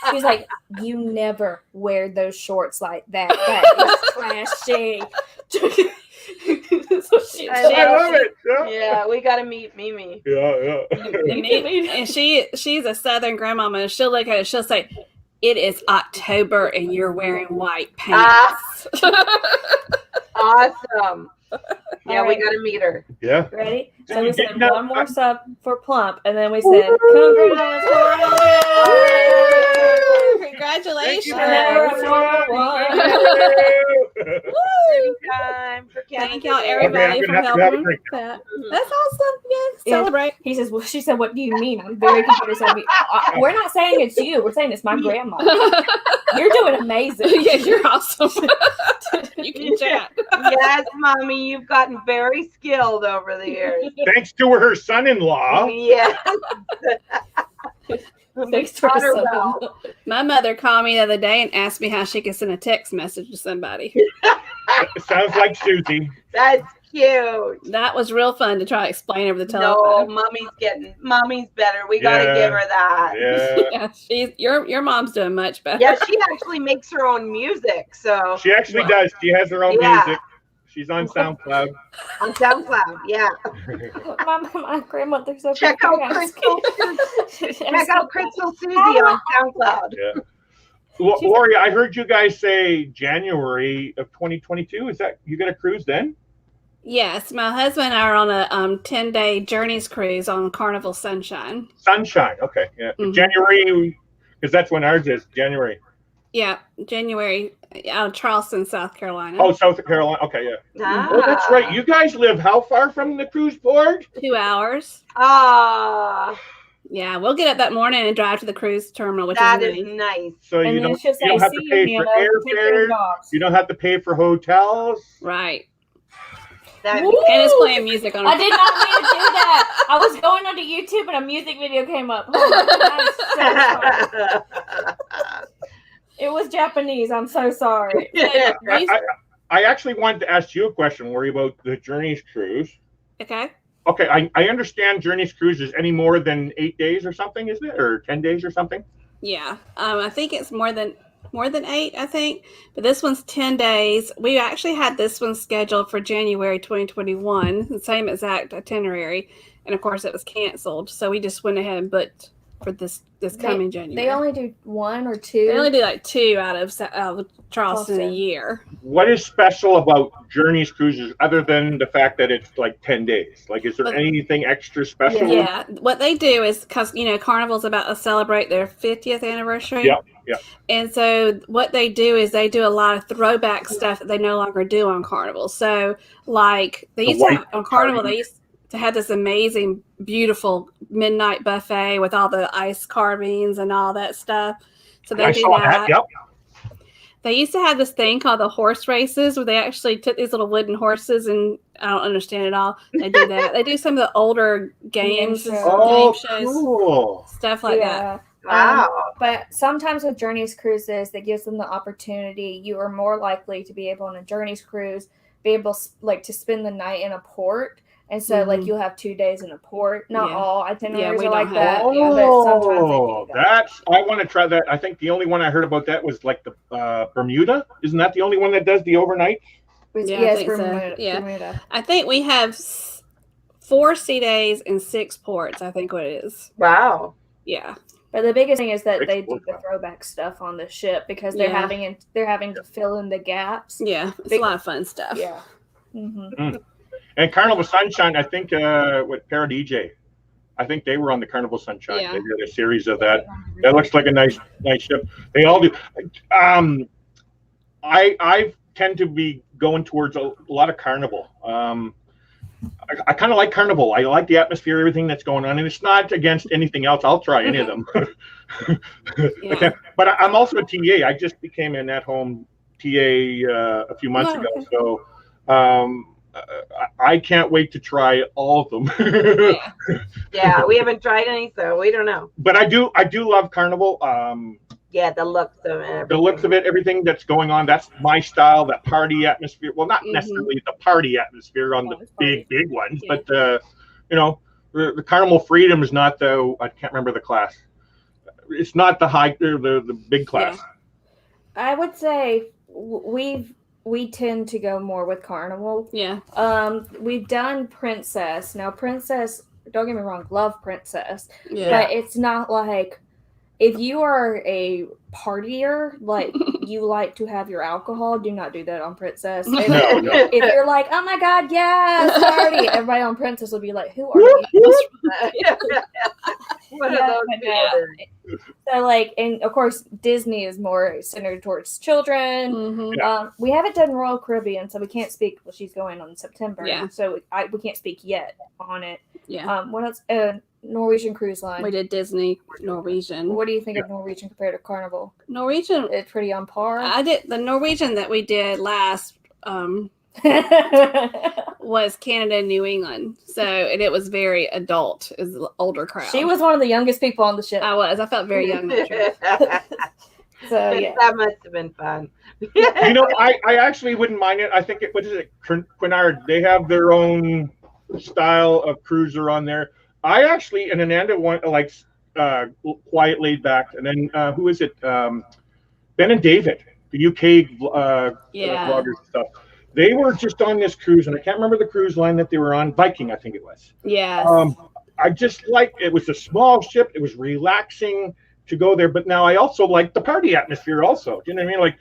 she's like, you never wear those shorts like that. That is trashy. I love it. Yeah, we gotta meet Mimi. Yeah. And she's a Southern grandmama, and she'll look at it. She'll say, "It is October, and you're wearing white pants." Awesome. Yeah, right. We gotta meet her. Yeah. Ready? So we said one more sub for Plump, and then we said congratulations. Thank y'all, everybody, for helping. That's awesome. Yeah, celebrate. He says, well, she said, what do you mean? I'm very computer savvy. We're not saying it's you. We're saying it's my grandma. You're doing amazing. Yeah, you're awesome. You can chat. Yes, Mommy, you've gotten very skilled over the years. Thanks to her son-in-law. Yeah. Thanks to her son-in-law. My mother called me the other day and asked me how she could send a text message to somebody. Sounds like Susie. That's cute. That was real fun to try to explain over the telephone. No, Mommy's better. We gotta give her that. Yeah. Your mom's doing much better. Yeah, she actually makes her own music. So she actually does. She has her own music. She's on SoundCloud. On SoundCloud, yeah. My grandmother's over Check out Crystal Susie on SoundCloud. Yeah. Laurie, I heard you guys say January of 2022. Is that you got a cruise then? Yes, my husband and I are on a 10-day Journeys cruise on Carnival Sunshine. Sunshine, okay, yeah. Mm-hmm. January, because that's when ours is, January. Yeah, January, out of Charleston, South Carolina. Oh, South Carolina, okay, yeah. Oh, that's right. You guys live how far from the cruise port? 2 hours. Yeah, we'll get up that morning and drive to the cruise terminal, which is nice. So you don't have to pay for airfares. You don't have to pay for hotels. Right. And it's playing music on. I did not mean to do that. I was going onto YouTube and a music video came up. It was Japanese. I'm so sorry. I actually wanted to ask you a question, Laurie, about the Journeys cruise. Okay. Okay, I understand Journeys cruise is any more than 8 days or something, isn't it? Or 10 days or something? Yeah. I think it's more than 8, I think. But this one's 10 days. We actually had this one scheduled for January 2021, the same exact itinerary. And of course it was canceled. So we just went ahead and booked for this coming January. They only do 1 or 2. They only do like 2 out of Charleston a year. What is special about Journeys cruises other than the fact that it's like 10 days? Like, is there anything extra special? Yeah, what they do is, because Carnival's about to celebrate their 50th anniversary. Yeah. And so what they do is they do a lot of throwback stuff that they no longer do on Carnival. So like they used to have, on Carnival, they used to have this amazing, beautiful midnight buffet with all the ice carvings and all that stuff. So they do that. Yep. They used to have this thing called the horse races where they actually took these little wooden horses, and I don't understand it all. They do that. They do some of the older games, game shows, cool. stuff like that. Wow. But sometimes with Journeys cruises, that gives them the opportunity. You are more likely to be able on a Journeys cruise, be able like to spend the night in a port. And so, like, you'll have 2 days in a port. Not all itineraries are like that. Oh, but sometimes they do that. I want to try that. I think the only one I heard about that was like the Bermuda. Isn't that the only one that does the overnight? Yes, Bermuda. Bermuda. I think we have 4 sea days and 6 ports. I think what it is. Wow. Yeah. But the biggest thing is that they do the throwback stuff on the ship because they're having to fill in the gaps. Yeah, it's a lot of fun stuff. Yeah. Mm-hmm. And Carnival Sunshine, I think with Paradis, I think they were on the Carnival Sunshine. Yeah. They did a series of that. That looks like a nice ship. They all do. I tend to be going towards a lot of Carnival. I kind of like Carnival. I like the atmosphere, everything that's going on, and it's not against anything else. I'll try any of them. Okay. But I'm also a TA. I just became an at-home TA a few months ago, so I can't wait to try all of them. Yeah, we haven't tried any, so we don't know. But I do love Carnival. Yeah, the looks of it. The looks of it, everything that's going on, that's my style, that party atmosphere. Well, not necessarily the party atmosphere on the big ones, but the Carnival Freedom is not I can't remember the class. It's not the big class. Yeah. I would say we tend to go more with Carnival. Yeah. We've done Princess. Now Princess, don't get me wrong, love Princess. Yeah. But it's not like, if you are a partier, like you like to have your alcohol, do not do that on Princess. No. If you're like, oh my God, yes, party, everybody on Princess will be like, who are you? What are those? So like, and of course, Disney is more centered towards children. Mm-hmm. We haven't done Royal Caribbean, so we can't speak. Well, she's going on September, so we can't speak yet on it. Yeah. What else? Norwegian Cruise Line. We did Disney, Norwegian. What do you think of Norwegian compared to Carnival? Norwegian, it's pretty on par. I did the Norwegian that we did last was Canada and New England. So, and it was very adult. It was an older crowd. She was one of the youngest people on the ship. I felt very young that trip. So yeah, that must have been fun. I actually wouldn't mind it. I think what is it, Quinard? They have their own style of cruiser on there. I actually, and Ananda likes quiet, laid back. And then who is it? Ben and David, the UK vloggers and stuff. They were just on this cruise, and I can't remember the cruise line that they were on. Viking, I think it was. Yeah. I just liked it. Was a small ship. It was relaxing to go there. But now I also like the party atmosphere also. Do you know what I mean? Like,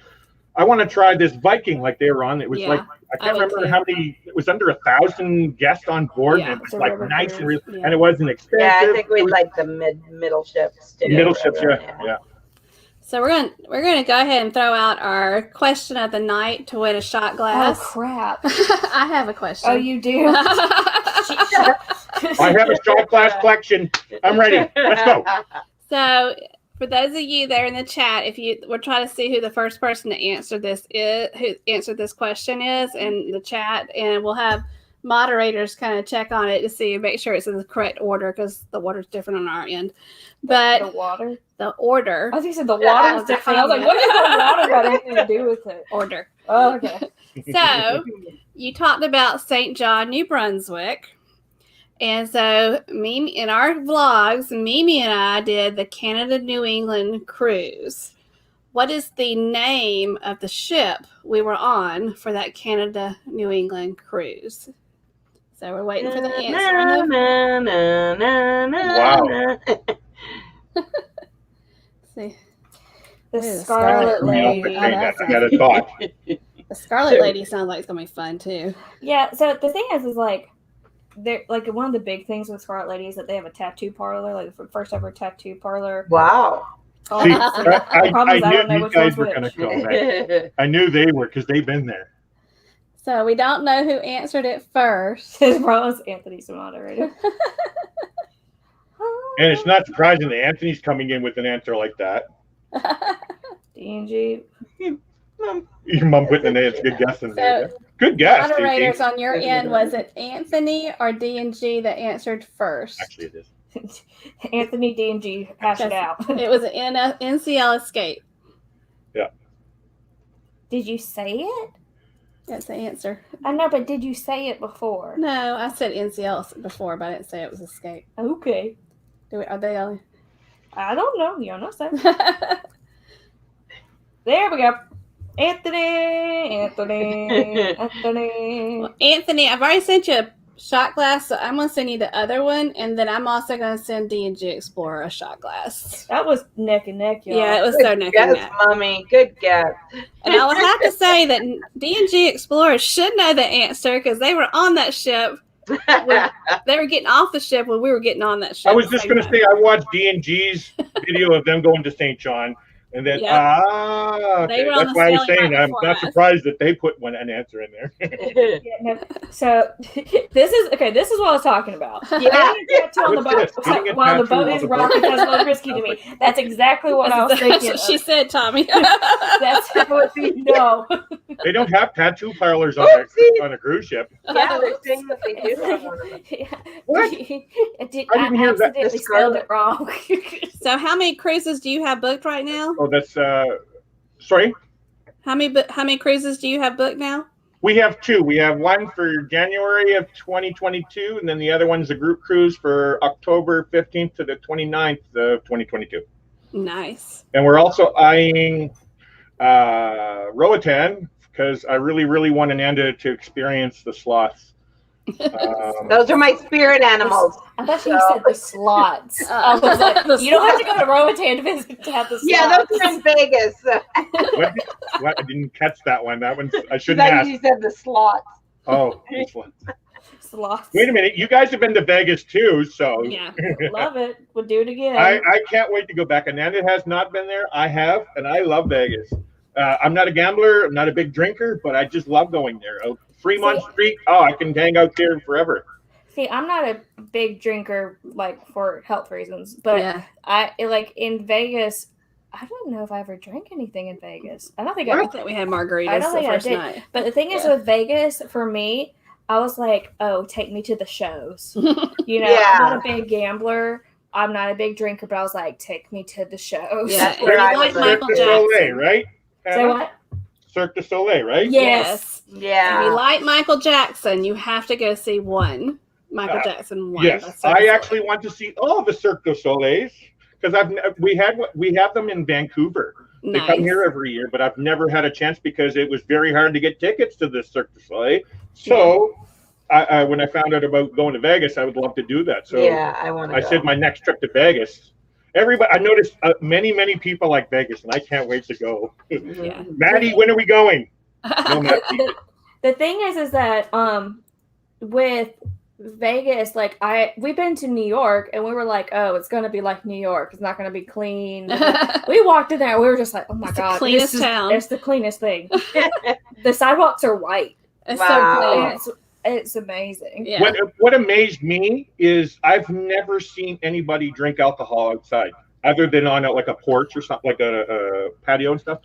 I want to try this Viking like they were on. It was like, I can't remember how many, it was under 1,000 guests on board. And it was like nice and and it wasn't expensive. Yeah, I think we like the middle ships too. Middle ships, yeah. So we're gonna go ahead and throw out our question of the night to win a shot glass. Oh crap! I have a question. Oh, you do? I have a shot glass collection. I'm ready. Let's go. So, for those of you that are in the chat, we're trying to see who the first person to answer this question is in the chat, and we'll have moderators kind of check on it to see and make sure it's in the correct order because the order's different on our end. But the order. I think you said the water was different. I was like, what does the water got anything to do with it? Order. Oh, okay. So you talked about St. John, New Brunswick. And so in our vlogs, Mimi and I did the Canada New England cruise. What is the name of the ship we were on for that Canada New England cruise? So we're waiting for the answer. Wow. see. The Ooh, Scarlet Lady. I got a thought. The Scarlet Lady sounds like it's gonna be fun too. Yeah. So the thing is like, they're like one of the big things with Scarlet Lady is that they have a tattoo parlor, like the first ever tattoo parlor. Wow. Oh, See, the I problem is I knew don't know you which guys one's were which. going to go. Right? I knew they were because they've been there. So we don't know who answered it first. His problem is Anthony's the moderator. And it's not surprising that Anthony's coming in with an answer like that. D&G. Your mom putting an answer. Good guess in there. Good guess. Moderators DG. on your end, was it Anthony or D&G that answered first? Actually, it is. Anthony D&G, hash it out. It was an NCL escape. Yeah. Did you say it? That's the answer. I know, but did you say it before? No, I said NCL before, but I didn't say it was escape. Okay. Are they all? I don't know. You don't know, sir. There we go. Anthony. Well, Anthony, I've already sent you a shot glass, so I'm going to send you the other one, and then I'm also going to send D&G Explorer a shot glass. That was neck and neck, y'all. Yeah, it was so neck and neck. Mommy. Good guess. And I will have to say that D&G Explorer should know the answer because they were on that ship. They were getting off the ship when we were getting on that ship. I was just going to say, I watched D&G's video of them going to St. John. And then, okay. That's why I was saying I'm not surprised that they put an answer in there. Yeah, no. So this is what I was talking about. Yeah. On the boat, while the boat is rocking, that's a little risky to me. That's exactly what I was thinking. That's what she said, Tommy. That's what no. They don't have tattoo parlors on a cruise ship. Yeah, they're saying that they do. What? I didn't hear that. Accidentally spelled it wrong. So how many cruises do you have booked right now? Oh, that's sorry. How many cruises do you have booked now? We have two. We have one for January of 2022, and then the other one's a group cruise for October 15th to the 29th of 2022. Nice. And we're also eyeing Roatan because I really, really want Ananda to experience the sloths. Those are my spirit animals. I thought you said the slots. I was like, you don't have to go to Roatan to visit to have the slots. Yeah, those are in Vegas. What? I didn't catch that one. That one I shouldn't Like ask. you said the slots. Oh, slots. Wait a minute. You guys have been to Vegas too, so yeah, love it. We'll do it again. I can't wait to go back. Ananda has not been there. I have, and I love Vegas. I'm not a gambler. I'm not a big drinker, but I just love going there. Fremont Street. Oh, I can hang out there forever. See, I'm not a big drinker, like for health reasons, but I like in Vegas. I don't know if I ever drank anything in Vegas. I don't think I think we had margaritas. I don't think the first I did. night. But the thing is with Vegas, for me, I was like, oh, take me to the shows. You know, I'm not a big gambler. I'm not a big drinker, but I was like, take me to the shows. Yeah, like Michael Jackson, Soleil, right? Say what? Cirque du Soleil, right? Yes. Yeah. If you like Michael Jackson, you have to go see one. Michael Jackson one. Yes, I actually want to see all the Cirque du Soleils because we have them in Vancouver. Nice. They come here every year, but I've never had a chance because it was very hard to get tickets to the Cirque du Soleil. So, when I found out about going to Vegas, I would love to do that. So, I said my next trip to Vegas. Everybody, I noticed many people like Vegas, and I can't wait to go. Yeah. Maddie, when are we going? No, the thing is that with Vegas, like we've been to New York, and we were like, oh, it's gonna be like New York. It's not gonna be clean. We walked in there, and we were just like, oh my god, the cleanest town. It's the cleanest thing. The sidewalks are white. It's so clean. It's amazing. Yeah. What amazed me is I've never seen anybody drink alcohol outside, other than on like a porch or something, like a patio and stuff.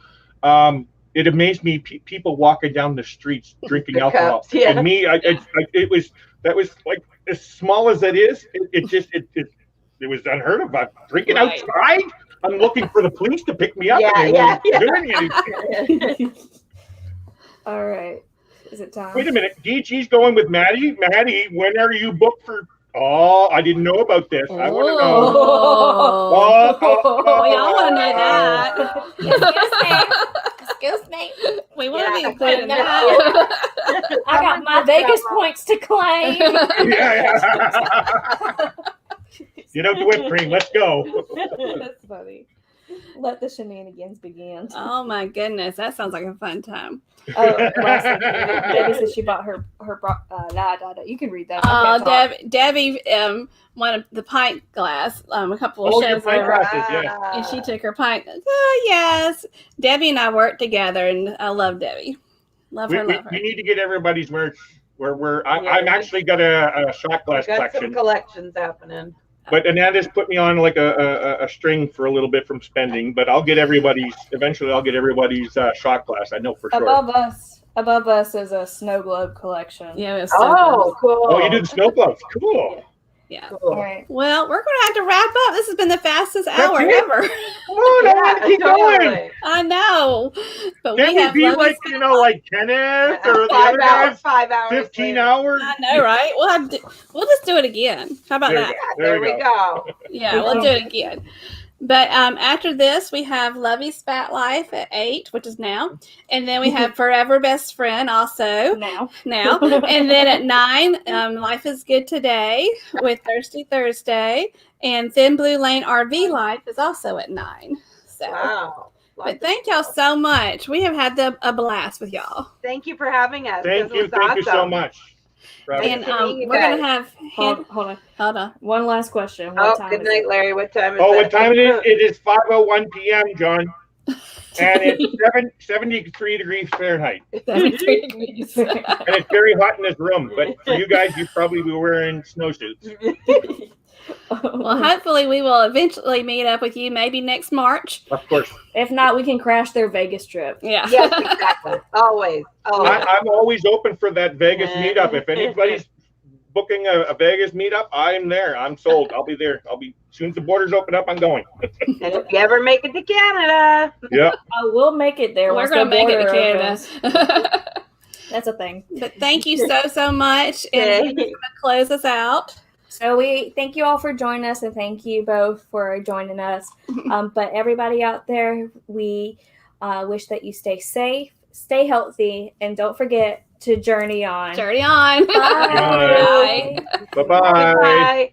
It amazed me people walking down the streets drinking alcohol. Cups, yeah. And me, that was like as small as it is. It was unheard of. I'm drinking outside. I'm looking for the police to pick me up. Doing anything. All right. Is it time? Wait a minute. DG's going with Maddie. Maddie, when are you booked for? Oh, I didn't know about this. I want to know. Y'all want to know that. Excuse me. We want to be included in that. I got my Vegas points to claim. Get out the whipped cream. Let's go. That's funny. Let the shenanigans begin. Oh my goodness, that sounds like a fun time. Oh, last thing, Debbie said she bought her you can read that. Oh, Debbie wanted the pint glass a couple of your shows pint over, glasses, yes. and she took her pint. Oh, yes, Debbie and I worked together, and I love Debbie. Love her. We need to get everybody's merch. I'm actually got a shot glass Got collection. some collections happening. But Ananda's put me on like a string for a little bit from spending. But eventually I'll get everybody's shot glass. I know for sure. Above us is a snow globe collection. Yeah, it was cool. Oh, you do the snow gloves. Cool. Yeah. Cool. All right. Well, we're going to have to wrap up. This has been the fastest hour it? ever. Come on, I want to keep going. I know. But Can we we have be lovely like Kenneth or the 5 other hours, guys? 5 hours. 15 later. hours? I know, right? We'll just do it again. How about that? There we go. Yeah, we'll do it again. But after this, we have Lovey Spat Life at 8, which is now. And then we have Forever Best Friend also. Now. And then at 9, Life is Good Today with Thirsty Thursday. And Thin Blue Lane RV Life is also at 9. So, Wow. but thank y'all so much. We have had a blast with y'all. Thank you for having us. Thank you so much. And meeting you we're going to guys. have... Hold on. One last question. Good night, Larry. What time is it? What time it is? It is 5:01 p.m., John. And it's 73 degrees Fahrenheit. 73 degrees. And it's very hot in this room. But for you guys, you probably be wearing snowsuits. Well, hopefully we will eventually meet up with you maybe next March. Of course. If not, we can crash their Vegas trip. Yeah. Yes, exactly. Always. I'm always open for that Vegas meetup. If anybody's booking a Vegas meetup, I'm there. I'm sold. I'll be there. As soon as the borders open up, I'm going. And if you ever make it to Canada. Yeah. We'll make it there. We're going to make it to Canada. That's a thing. But thank you so much. And we're going to close us out. So we thank you all for joining us, and thank you both for joining us. But everybody out there, we wish that you stay safe, stay healthy, and don't forget to journey on. Journey on. Bye. Bye-bye. Bye.